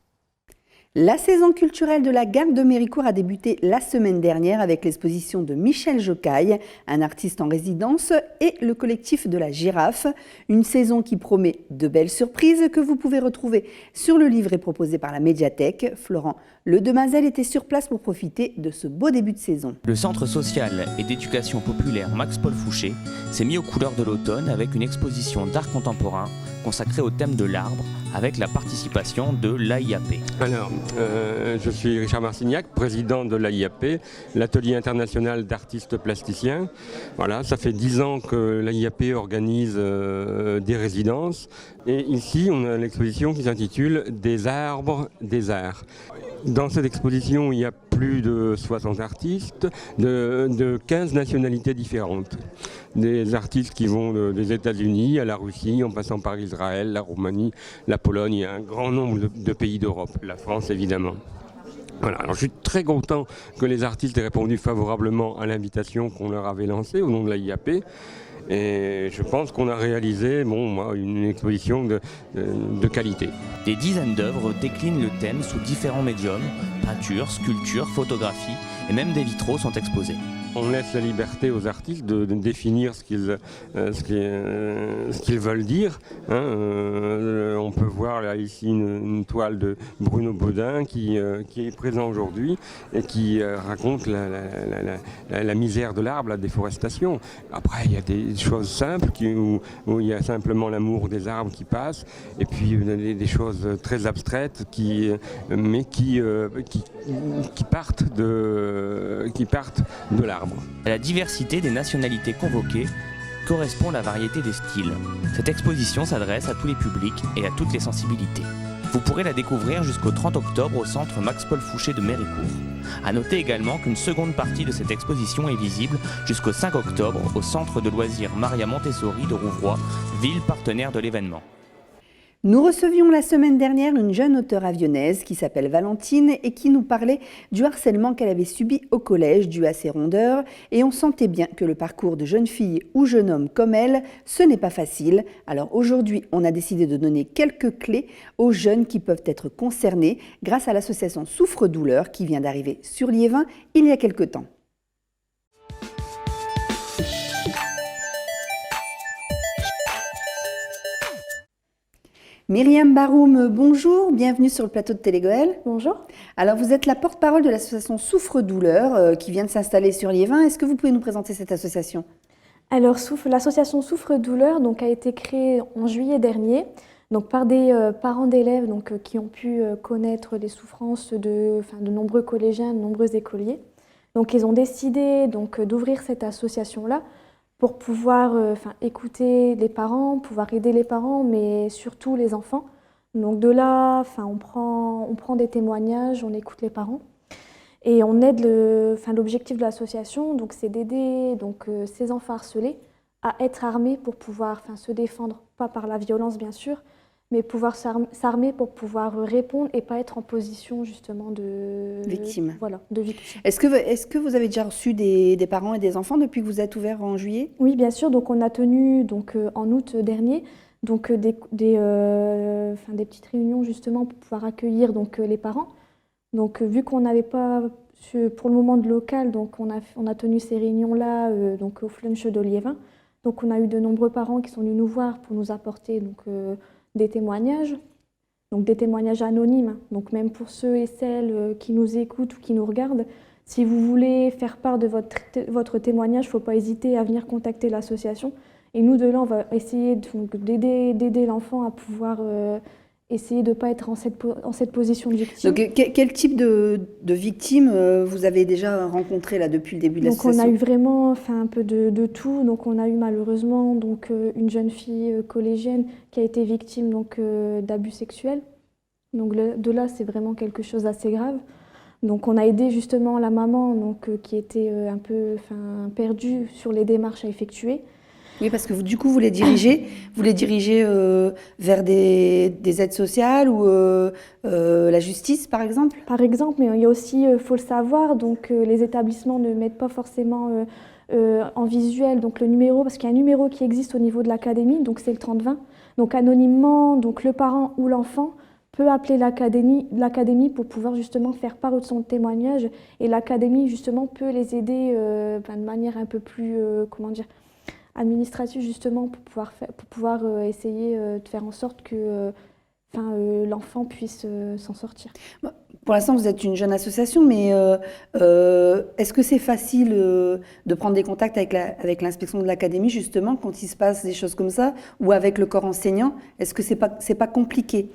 La saison culturelle de la Garde de Méricourt a débuté la semaine dernière avec l'exposition de Michel Jocaille, un artiste en résidence, et le collectif de la Girafe. Une saison qui promet de belles surprises que vous pouvez retrouver sur le livret proposé par la médiathèque. Florent Ledemoiselle était sur place pour profiter de ce beau début de saison. Le centre social et d'éducation populaire Max-Paul Fouché s'est mis aux couleurs de l'automne avec une exposition d'art contemporain consacrée au thème de l'arbre avec la participation de l'AIAP. Alors, je suis Richard Marcignac, président de l'AIAP, l'Atelier international d'artistes plasticiens. Voilà, ça fait 10 ans que l'AIAP organise des résidences. Et ici, on a l'exposition qui s'intitule « Des arbres, des arts ». Dans cette exposition, il y a plus de 60 artistes de 15 nationalités différentes. Des artistes qui vont des États-Unis à la Russie, en passant par Israël, la Roumanie, la Pologne et un grand nombre de pays d'Europe, la France évidemment. Voilà, alors je suis très content que les artistes aient répondu favorablement à l'invitation qu'on leur avait lancée au nom de la IAP. Et je pense qu'on a réalisé une exposition de qualité. Des dizaines d'œuvres déclinent le thème sous différents médiums, peinture, sculpture, photographie et même des vitraux sont exposés. On laisse la liberté aux artistes de définir ce qu'ils veulent dire. On peut voir là ici une toile de Bruno Baudin qui est présent aujourd'hui et qui raconte la misère de l'arbre, la déforestation. Après, il y a des choses simples où il y a simplement l'amour des arbres qui passe, et puis des choses très abstraites qui partent de l'arbre. À la diversité des nationalités convoquées correspond la variété des styles. Cette exposition s'adresse à tous les publics et à toutes les sensibilités. Vous pourrez la découvrir jusqu'au 30 octobre au centre Max-Paul Fouché de Méricourt. A noter également qu'une seconde partie de cette exposition est visible jusqu'au 5 octobre au centre de loisirs Maria Montessori de Rouvroy, ville partenaire de l'événement. Nous recevions la semaine dernière une jeune auteure aviennaise qui s'appelle Valentine et qui nous parlait du harcèlement qu'elle avait subi au collège dû à ses rondeurs, et on sentait bien que le parcours de jeune fille ou jeune homme comme elle, ce n'est pas facile. Alors aujourd'hui, on a décidé de donner quelques clés aux jeunes qui peuvent être concernés grâce à l'association Souffre-Douleur qui vient d'arriver sur Liévin il y a quelque temps. Myriam Baroum, bonjour, bienvenue sur le plateau de Télégoël. Bonjour. Alors vous êtes la porte-parole de l'association Souffre-Douleur qui vient de s'installer sur Liévin. Est-ce que vous pouvez nous présenter cette association ? Alors l'association Souffre-Douleur a été créée en juillet dernier par des parents d'élèves qui ont pu connaître les souffrances de nombreux collégiens, de nombreux écoliers. Donc ils ont décidé d'ouvrir cette association-là pour pouvoir écouter les parents, pouvoir aider les parents, mais surtout les enfants. Donc de là, on prend des témoignages, on écoute les parents et on aide. L'objectif de l'association, c'est d'aider ces enfants harcelés à être armés pour pouvoir se défendre, pas par la violence bien sûr, mais pouvoir s'armer pour pouvoir répondre et pas être en position justement de victime. Voilà, de victime. Est-ce que vous avez déjà reçu des parents et des enfants depuis que vous êtes ouvert en juillet ? Oui, bien sûr. Donc on a tenu en août dernier des petites réunions justement pour pouvoir accueillir les parents. Donc vu qu'on n'avait pas pour le moment de local, on a tenu ces réunions-là au Flunch de Liévin. Donc on a eu de nombreux parents qui sont venus nous voir pour nous apporter des témoignages, des témoignages anonymes. Donc même pour ceux et celles qui nous écoutent ou qui nous regardent, si vous voulez faire part de votre témoignage, il ne faut pas hésiter à venir contacter l'association. Et nous, de là, on va essayer d'aider l'enfant à pouvoir essayer de ne pas être en cette position de victime. Donc quel type de victime vous avez déjà rencontré là, depuis le début de l'association ? Donc on a eu vraiment un peu de tout. Donc on a eu malheureusement une jeune fille collégienne qui a été victime d'abus sexuels. Donc de là, c'est vraiment quelque chose d'assez grave. Donc on a aidé justement la maman qui était un peu perdue sur les démarches à effectuer. Oui, parce que du coup, vous les dirigez vers des aides sociales ou la justice, par exemple ? Par exemple, mais il y a aussi, faut le savoir, les établissements ne mettent pas forcément en visuel le numéro, parce qu'il y a un numéro qui existe au niveau de l'académie, c'est le 3020. Donc anonymement, le parent ou l'enfant peut appeler l'académie pour pouvoir justement faire part de son témoignage, et l'académie justement peut les aider de manière un peu plus, administrative justement pour pouvoir essayer de faire en sorte que l'enfant puisse s'en sortir. Pour l'instant, vous êtes une jeune association, mais est-ce que c'est facile de prendre des contacts avec l'inspection de l'académie justement quand il se passe des choses comme ça, ou avec le corps enseignant ? Est-ce que c'est pas compliqué ?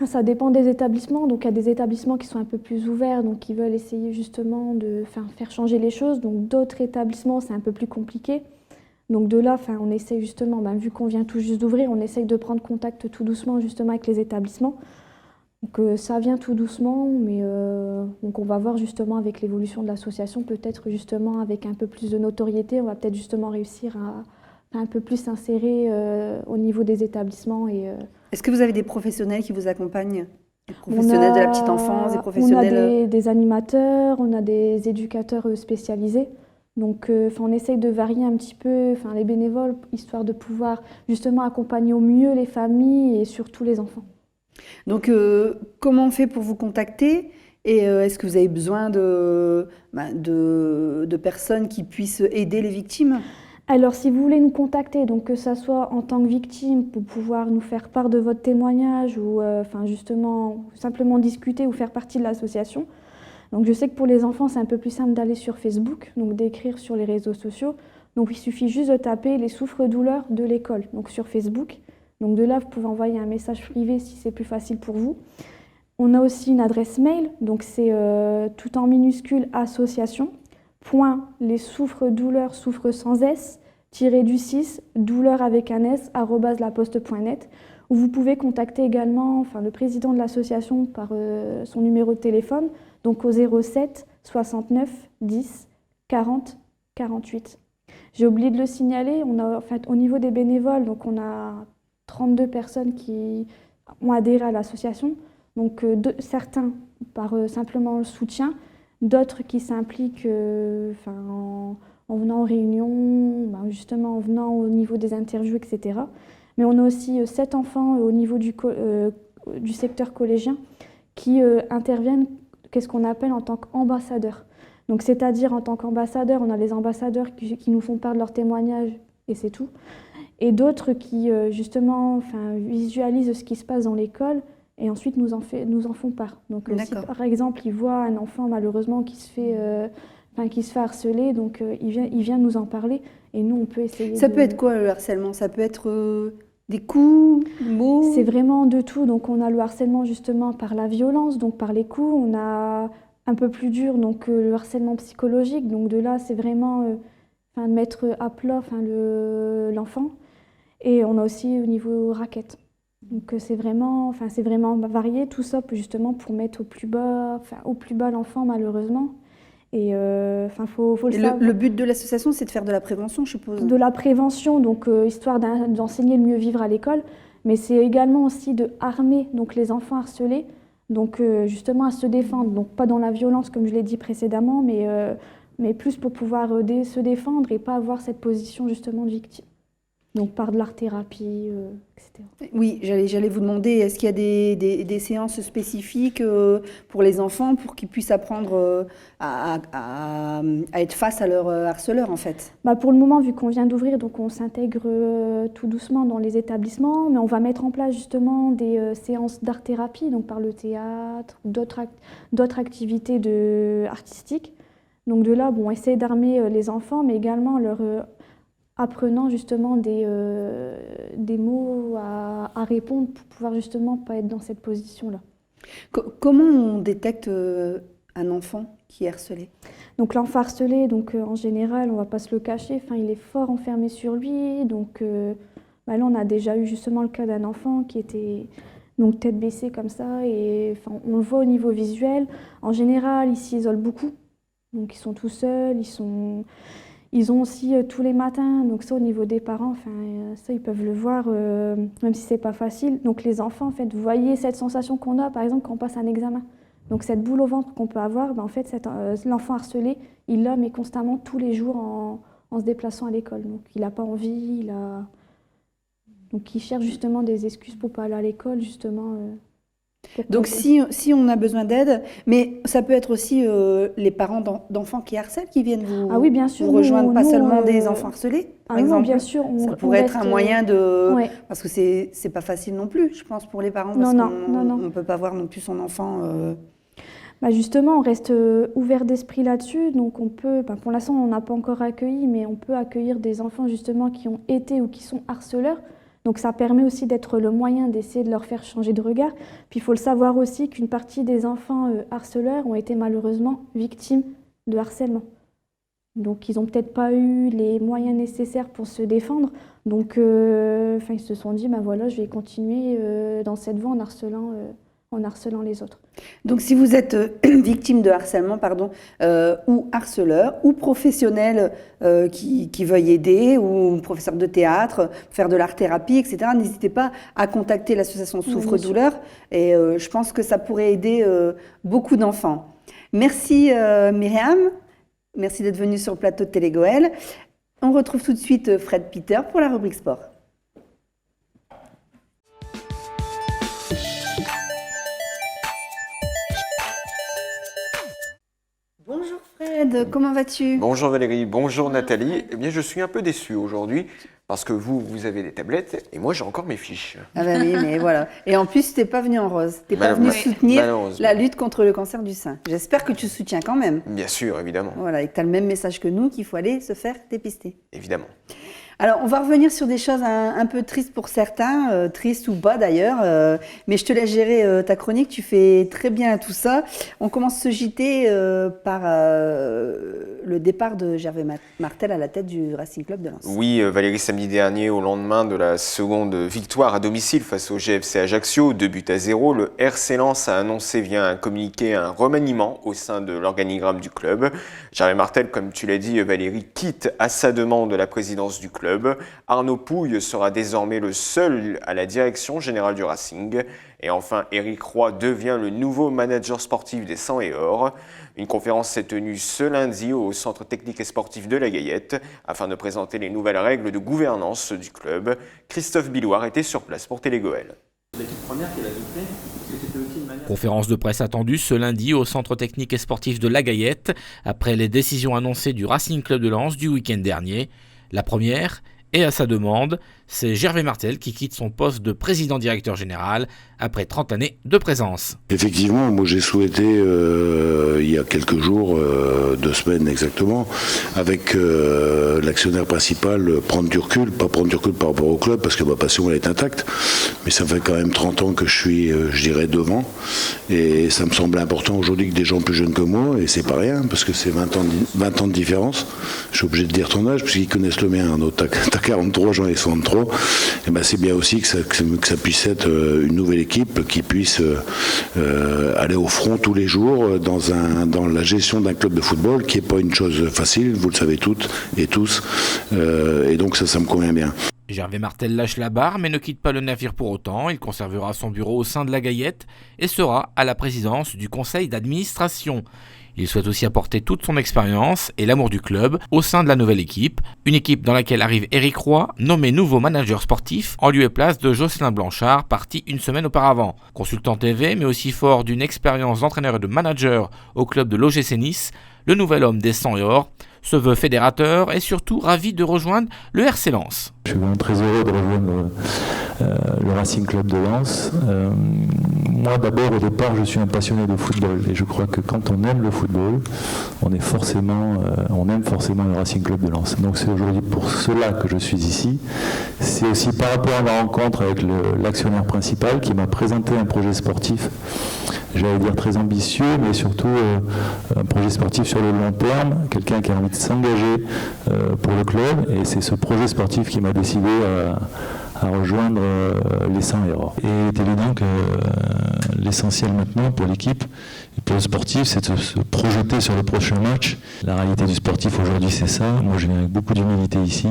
Ça dépend des établissements. Donc il y a des établissements qui sont un peu plus ouverts, qui veulent essayer justement de faire changer les choses. Donc d'autres établissements, c'est un peu plus compliqué. Donc de là, on essaie justement, vu qu'on vient tout juste d'ouvrir, on essaie de prendre contact tout doucement justement avec les établissements. Donc ça vient tout doucement, mais on va voir justement avec l'évolution de l'association, peut-être justement avec un peu plus de notoriété, on va peut-être justement réussir à un peu plus s'insérer au niveau des établissements. Est-ce que vous avez des professionnels qui vous accompagnent Professionnels de la petite enfance, des professionnels... On a des animateurs, on a des éducateurs spécialisés. Donc on essaye de varier un petit peu les bénévoles, histoire de pouvoir justement accompagner au mieux les familles et surtout les enfants. Donc comment on fait pour vous contacter? Et est-ce que vous avez besoin de personnes qui puissent aider les victimes? Alors si vous voulez nous contacter, donc que ça soit en tant que victime pour pouvoir nous faire part de votre témoignage ou justement simplement discuter ou faire partie de l'association. Donc je sais que pour les enfants c'est un peu plus simple d'aller sur Facebook, donc d'écrire sur les réseaux sociaux. Donc il suffit juste de taper les souffres-douleurs de l'école, donc sur Facebook. Donc de là vous pouvez envoyer un message privé si c'est plus facile pour vous. On a aussi une adresse mail, donc c'est tout en minuscule association.lessouffres-douleurs, souffres sans S, -du-6, douleur avec un S, @laposte.net, où vous pouvez contacter également le président de l'association par son numéro de téléphone, donc au 07 69 10 40 48. J'ai oublié de le signaler, on a, au niveau des bénévoles, donc on a 32 personnes qui ont adhéré à l'association. Donc certains par simplement le soutien, d'autres qui s'impliquent en venant aux réunions, justement en venant au niveau des interviews, etc. Mais on a aussi 7 enfants au niveau du secteur collégien qui interviennent, qu'est-ce qu'on appelle en tant qu'ambassadeurs. Donc c'est-à-dire en tant qu'ambassadeurs, on a les ambassadeurs qui nous font part de leurs témoignages et c'est tout. Et d'autres qui justement visualisent ce qui se passe dans l'école et ensuite nous en font part. Donc si par exemple ils voient un enfant malheureusement qui se fait harceler, donc il vient nous en parler et nous on peut essayer. Ça peut être quoi le harcèlement? Ça peut être des coups, des mots? C'est vraiment de tout. Donc on a le harcèlement justement par la violence, donc par les coups. On a un peu plus dur, donc le harcèlement psychologique. Donc de là c'est vraiment mettre à plat l'enfant. Et on a aussi au niveau raquette. Donc c'est vraiment varié, tout ça justement pour mettre au plus bas l'enfant malheureusement. Et faut le savoir. Le but de l'association, c'est de faire de la prévention, je suppose. De la prévention, donc histoire d'enseigner le mieux vivre à l'école, mais c'est également aussi de armer donc les enfants harcelés, donc justement à se défendre, donc pas dans la violence comme je l'ai dit précédemment, mais plus pour pouvoir se défendre et pas avoir cette position justement de victime. Donc par de l'art-thérapie, etc. Oui, j'allais vous demander, est-ce qu'il y a des séances spécifiques pour les enfants pour qu'ils puissent apprendre à être face à leur harceleur en fait? Pour le moment, vu qu'on vient d'ouvrir, donc on s'intègre tout doucement dans les établissements, mais on va mettre en place justement des séances d'art-thérapie, donc par le théâtre, d'autres activités artistiques. Donc de là, essayer d'armer les enfants, mais également leur apprenant justement des mots à répondre pour pouvoir justement pas être dans cette position-là. Comment on détecte un enfant qui est harcelé? Donc l'enfant harcelé, en général, on va pas se le cacher, il est fort enfermé sur lui. Donc là, on a déjà eu justement le cas d'un enfant qui était tête baissée comme ça. Et on le voit au niveau visuel. En général, ils s'isolent beaucoup. Donc ils sont tout seuls, ils ont aussi tous les matins, donc ça au niveau des parents, ça ils peuvent le voir, même si c'est pas facile. Donc les enfants, en fait, vous voyez cette sensation qu'on a, par exemple, quand on passe un examen. Donc cette boule au ventre qu'on peut avoir, en fait, l'enfant harcelé, il l'a, mais constamment, tous les jours, en se déplaçant à l'école. Donc il n'a pas envie, donc il cherche justement des excuses pour pas aller à l'école, justement. Donc si on a besoin d'aide, mais ça peut être aussi les parents d'enfants qui harcèlent qui viennent vous, oui, bien sûr, vous rejoindre, pas seulement des enfants harcelés, par exemple. Bien sûr, ça pourrait être un moyen de... Ouais. Parce que c'est pas facile non plus, je pense, pour les parents, parce qu'on ne peut pas voir non plus son enfant... Justement, on reste ouvert d'esprit là-dessus, donc on peut, pour l'instant on n'a pas encore accueilli, mais on peut accueillir des enfants justement qui ont été ou qui sont harceleurs. Donc ça permet aussi d'être le moyen d'essayer de leur faire changer de regard. Puis il faut le savoir aussi qu'une partie des enfants harceleurs ont été malheureusement victimes de harcèlement. Donc ils n'ont peut-être pas eu les moyens nécessaires pour se défendre. Donc ils se sont dit, voilà, je vais continuer dans cette voie en en harcelant les autres. Donc si vous êtes victime de harcèlement, ou harceleur, ou professionnel qui veuille aider, ou professeur de théâtre, faire de l'art-thérapie, etc., n'hésitez pas à contacter l'association Souffre-Douleur, et je pense que ça pourrait aider beaucoup d'enfants. Merci Myriam, merci d'être venue sur le plateau de Télégoël. On retrouve tout de suite Fred Peter pour la rubrique sport. Bonjour Fred, comment vas-tu? Bonjour Valérie, bonjour Nathalie. Eh bien, je suis un peu déçu aujourd'hui parce que vous avez des tablettes et moi j'ai encore mes fiches. Ah ben oui, mais voilà. Et en plus, tu n'es pas venu en rose. Tu n'es pas venu soutenir la lutte contre le cancer du sein. J'espère que tu soutiens quand même. Bien sûr, évidemment. Voilà, et que tu as le même message que nous, qu'il faut aller se faire dépister. Évidemment. Alors, on va revenir sur des choses un peu tristes pour certains, tristes ou pas d'ailleurs, mais je te laisse gérer ta chronique, tu fais très bien tout ça. On commence ce JT par le départ de Gervais Martel à la tête du Racing Club de Lens. Oui, Valérie, samedi dernier, au lendemain de la seconde victoire à domicile face au GFC Ajaccio, 2-0, le RC Lens a annoncé via un communiqué un remaniement au sein de l'organigramme du club. Gervais Martel, comme tu l'as dit Valérie, quitte à sa demande la présidence du club. Arnaud Pouille sera désormais le seul à la direction générale du Racing. Et enfin, Éric Roy devient le nouveau manager sportif des 100 et Or. Une conférence s'est tenue ce lundi au Centre technique et sportif de la Gaillette afin de présenter les nouvelles règles de gouvernance du club. Christophe Billoire était sur place pour Télégoël. Conférence de presse attendue ce lundi au Centre technique et sportif de la Gaillette après les décisions annoncées du Racing Club de Lens du week-end dernier. La première, et à sa demande, c'est Gervais Martel qui quitte son poste de président-directeur général après 30 années de présence. Effectivement, moi j'ai souhaité, il y a quelques jours, 2 semaines exactement, avec l'actionnaire principal, prendre du recul, pas prendre du recul par rapport au club, parce que ma passion elle est intacte, mais ça fait quand même 30 ans que je suis, je dirais, devant, et ça me semble important aujourd'hui que des gens plus jeunes que moi, et c'est pas rien, parce que c'est 20 ans de différence, je suis obligé de dire ton âge, puisqu'ils connaissent le mien, hein, t'as 43, j'en ai 63, et ben c'est bien aussi que ça puisse être une nouvelle équipe qui puisse aller au front tous les jours dans la gestion d'un club de football qui n'est pas une chose facile, vous le savez toutes et tous, et donc ça me convient bien. Gervais Martel lâche la barre mais ne quitte pas le navire pour autant, il conservera son bureau au sein de la Gaillette et sera à la présidence du conseil d'administration. Il souhaite aussi apporter toute son expérience et l'amour du club au sein de la nouvelle équipe, une équipe dans laquelle arrive Éric Roy, nommé nouveau manager sportif, en lieu et place de Jocelyn Blanchard, parti une semaine auparavant. Consultant TV, mais aussi fort d'une expérience d'entraîneur et de manager au club de l'OGC Nice, le nouvel homme des 100 et Or se veut fédérateur et surtout ravi de rejoindre le RC Lens. Je suis vraiment très heureux de rejoindre le Racing Club de Lens. Moi d'abord au départ je suis un passionné de football et je crois que quand on aime le football, on aime forcément le Racing Club de Lens. Donc c'est aujourd'hui pour cela que je suis ici. C'est aussi par rapport à ma rencontre avec l'actionnaire principal qui m'a présenté un projet sportif, j'allais dire très ambitieux, mais surtout un projet sportif sur le long terme, quelqu'un qui a envie de s'engager pour le club, et c'est ce projet sportif qui m'a décidé à rejoindre les 100 et Or. Et il est évident que l'essentiel maintenant pour l'équipe et pour le sportif, c'est de se projeter sur le prochain match. La réalité du sportif aujourd'hui, c'est ça. Moi, je viens avec beaucoup d'humilité ici,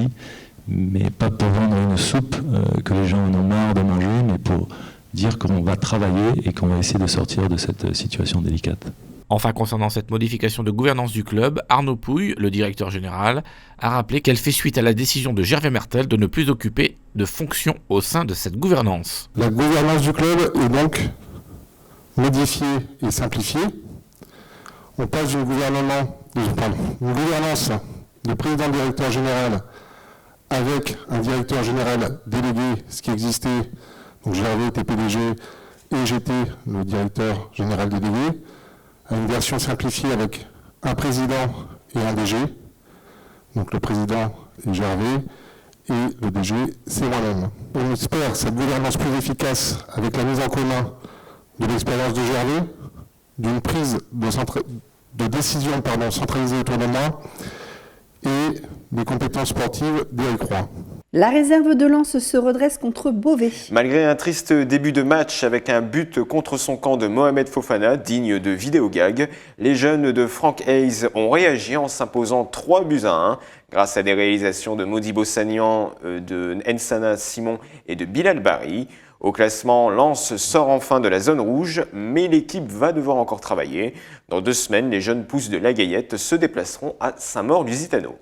mais pas pour vendre une soupe que les gens en ont marre de manger, mais pour dire qu'on va travailler et qu'on va essayer de sortir de cette situation délicate. Enfin, concernant cette modification de gouvernance du club, Arnaud Pouille, le directeur général, a rappelé qu'elle fait suite à la décision de Gervais Martel de ne plus occuper de fonctions au sein de cette gouvernance. La gouvernance du club est donc modifiée et simplifiée. On passe d'une gouvernance de président-directeur général avec un directeur général délégué, ce qui existait, donc Gervais était PDG et j'étais le directeur général délégué, à une version simplifiée avec un président et un DG. Donc le président est Gervais et le DG c'est moi-même. On espère cette gouvernance plus efficace avec la mise en commun de l'expérience de Gervais, d'une prise de décision centralisée autour de moi et des compétences sportives d'Éric Roy. La réserve de Lens se redresse contre Beauvais. Malgré un triste début de match avec un but contre son camp de Mohamed Fofana, digne de vidéogag, les jeunes de Franck Hayes ont réagi en s'imposant 3-1 grâce à des réalisations de Modibo Sagnan, de Nsana Simon et de Bilal Bari. Au classement, Lens sort enfin de la zone rouge, mais l'équipe va devoir encore travailler. Dans 2 semaines, les jeunes pousses de la Gaillette se déplaceront à Saint-Maur-Lusitano.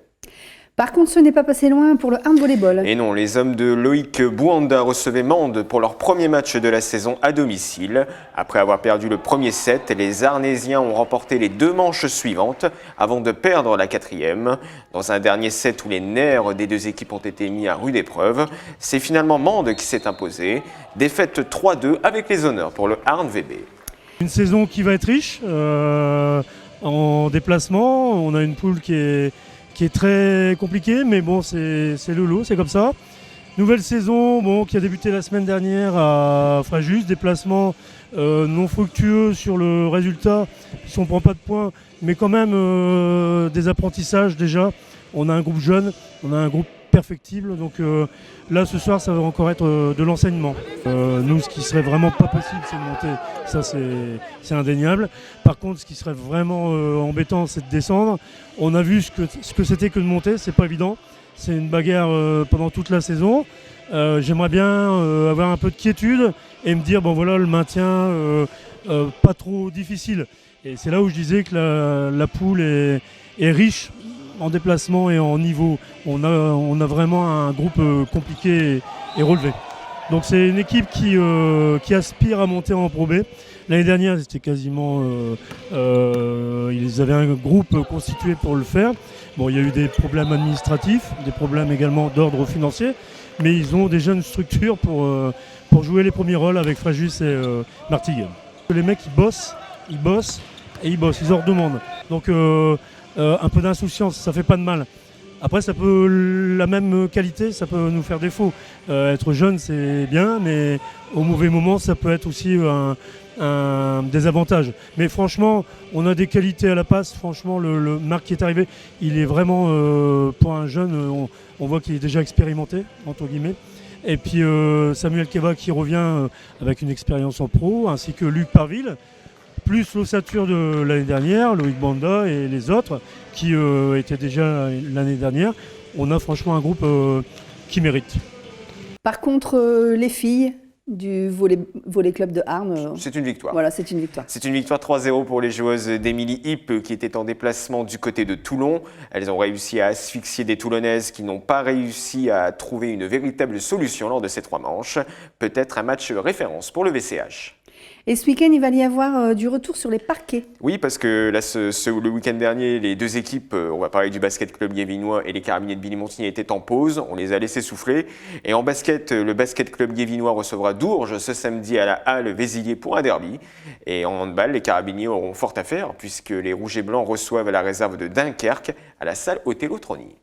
Par contre, ce n'est pas passé loin pour le handvolleyball. Et non, les hommes de Loïc Bouanda recevaient Mende pour leur premier match de la saison à domicile. Après avoir perdu le premier set, les Arnésiens ont remporté les 2 manches suivantes avant de perdre la 4e. Dans un dernier set où les nerfs des 2 équipes ont été mis à rude épreuve, c'est finalement Mende qui s'est imposé. Défaite 3-2 avec les honneurs pour le Arn VB. Une saison qui va être riche en déplacement. On a une poule qui est très compliqué, mais bon, c'est le lot, c'est comme ça. Nouvelle saison qui a débuté la semaine dernière à Fréjus, déplacement non fructueux sur le résultat, si on ne prend pas de points, mais quand même des apprentissages déjà. On a un groupe jeune, on a un groupe perfectible, donc là ce soir ça va encore être de l'enseignement. Nous, ce qui serait vraiment pas possible, c'est de monter, ça c'est indéniable. Par contre, ce qui serait vraiment embêtant, c'est de descendre. On a vu ce que c'était que de monter, c'est pas évident. C'est une bagarre pendant toute la saison. J'aimerais bien avoir un peu de quiétude et me dire, bon voilà, le maintien pas trop difficile. Et c'est là où je disais que la poule est riche en déplacement et en niveau. On a vraiment un groupe compliqué et relevé. Donc c'est une équipe qui aspire à monter en Pro B. L'année dernière, c'était quasiment... ils avaient un groupe constitué pour le faire. Bon, il y a eu des problèmes administratifs, des problèmes également d'ordre financier, mais ils ont des jeunes structures pour jouer les premiers rôles avec Fréjus et Martigues. Les mecs, ils bossent et ils bossent, ils en redemandent. Donc un peu d'insouciance, ça fait pas de mal. Après, ça peut, la même qualité, ça peut nous faire défaut. Être jeune, c'est bien, mais au mauvais moment, ça peut être aussi un désavantage. Mais franchement, on a des qualités à la passe. Franchement, le Marc qui est arrivé, il est vraiment, pour un jeune, on voit qu'il est déjà expérimenté, entre guillemets. Et puis Samuel Keba qui revient avec une expérience en pro, ainsi que Luc Parville, plus l'ossature de l'année dernière, Loïc Banda et les autres qui étaient déjà l'année dernière. On a franchement un groupe qui mérite. Par contre, les filles du volley club de Arnes... C'est une victoire. Voilà, c'est une victoire. C'est une victoire 3-0 pour les joueuses d'Émilie Hipp qui étaient en déplacement du côté de Toulon. Elles ont réussi à asphyxier des Toulonnaises qui n'ont pas réussi à trouver une véritable solution lors de ces 3 manches. Peut-être un match référence pour le VCH. Et ce week-end, il va y avoir du retour sur les parquets. Oui, parce que là, le week-end dernier, les 2 équipes, on va parler du basket club Yévinois et les Carabiniers de Billy-Montigny, étaient en pause. On les a laissés souffler. Et en basket, le basket club Yévinois recevra Dourges ce samedi à la Halle Vézilier pour un derby. Et en handball, les Carabiniers auront fort à faire puisque les Rouges et Blancs reçoivent la réserve de Dunkerque à la salle Othello-Trony.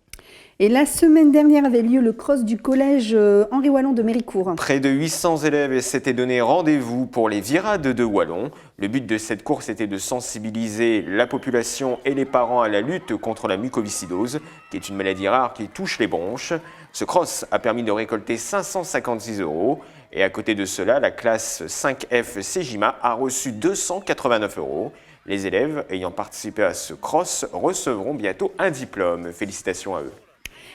Et la semaine dernière avait lieu le cross du collège Henri Wallon de Méricourt. Près de 800 élèves s'étaient donné rendez-vous pour les virades de Wallon. Le but de cette course était de sensibiliser la population et les parents à la lutte contre la mucoviscidose, qui est une maladie rare qui touche les bronches. Ce cross a permis de récolter 556 €. Et à côté de cela, la classe 5F Cégima a reçu 289 €. Les élèves ayant participé à ce cross recevront bientôt un diplôme. Félicitations à eux.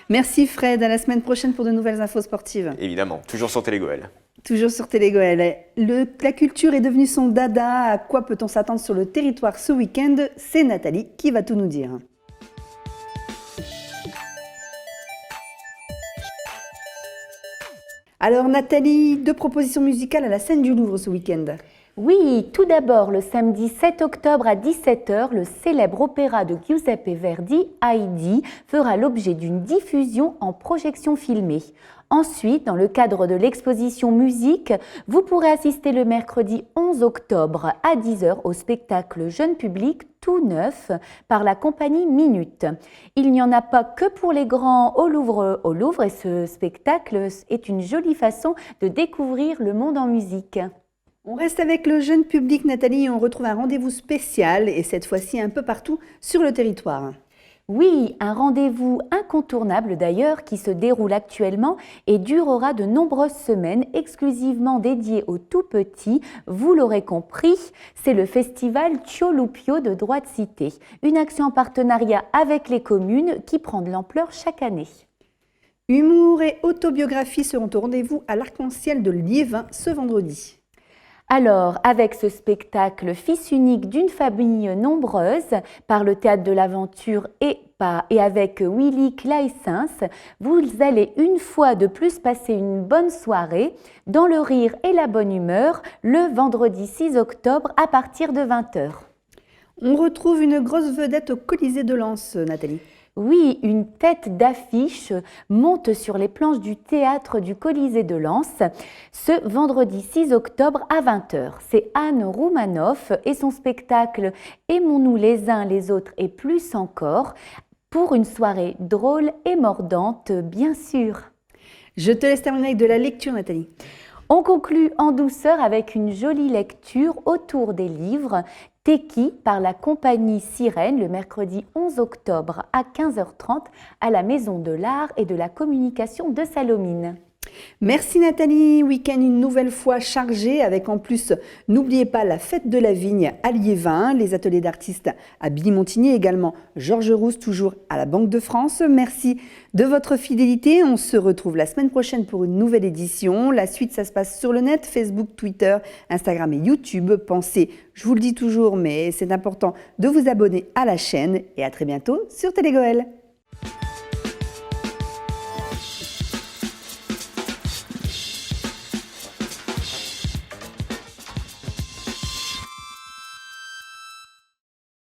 Merci Fred, à la semaine prochaine pour de nouvelles infos sportives. Évidemment, toujours sur Télégoël. Toujours sur Télégoël. La culture est devenue son dada. À quoi peut-on s'attendre sur le territoire ce week-end? C'est Nathalie qui va tout nous dire. Alors Nathalie, 2 propositions musicales à la scène du Louvre ce week-end. Oui, tout d'abord, le samedi 7 octobre à 17 h, le célèbre opéra de Giuseppe Verdi, Haydée, fera l'objet d'une diffusion en projection filmée. Ensuite, dans le cadre de l'exposition musique, vous pourrez assister le mercredi 11 octobre à 10 h au spectacle jeune public tout neuf par la compagnie Minute. Il n'y en a pas que pour les grands au Louvre et ce spectacle est une jolie façon de découvrir le monde en musique. On reste avec le jeune public, Nathalie, et on retrouve un rendez-vous spécial, et cette fois-ci un peu partout sur le territoire. Oui, un rendez-vous incontournable d'ailleurs qui se déroule actuellement et durera de nombreuses semaines exclusivement dédié aux tout-petits. Vous l'aurez compris, c'est le festival Ciolupio de Droite Cité, une action en partenariat avec les communes qui prend de l'ampleur chaque année. Humour et autobiographie seront au rendez-vous à l'Arc-en-Ciel de Liévin ce vendredi. Alors, avec ce spectacle fils unique d'une famille nombreuse, par le Théâtre de l'Aventure et avec Willy Claessens, vous allez une fois de plus passer une bonne soirée dans le rire et la bonne humeur le vendredi 6 octobre à partir de 20h. On retrouve une grosse vedette au Colisée de Lens, Nathalie. Oui, une tête d'affiche monte sur les planches du théâtre du Colisée de Lens ce vendredi 6 octobre à 20h. C'est Anne Roumanoff et son spectacle « Aimons-nous les uns les autres et plus encore » pour une soirée drôle et mordante, bien sûr. Je te laisse terminer avec de la lecture, Nathalie. On conclut en douceur avec une jolie lecture autour des livres Teki par la compagnie Sirène le mercredi 11 octobre à 15h30 à la Maison de l'Art et de la Communication de Salomine. Merci Nathalie, week-end une nouvelle fois chargé avec en plus, n'oubliez pas la fête de la vigne à Liévin, les ateliers d'artistes à Billy-Montigny également, Georges Rousse toujours à la Banque de France. Merci de votre fidélité, on se retrouve la semaine prochaine pour une nouvelle édition. La suite ça se passe sur le net, Facebook, Twitter, Instagram et YouTube. Pensez, je vous le dis toujours mais c'est important de vous abonner à la chaîne et à très bientôt sur Télégoël.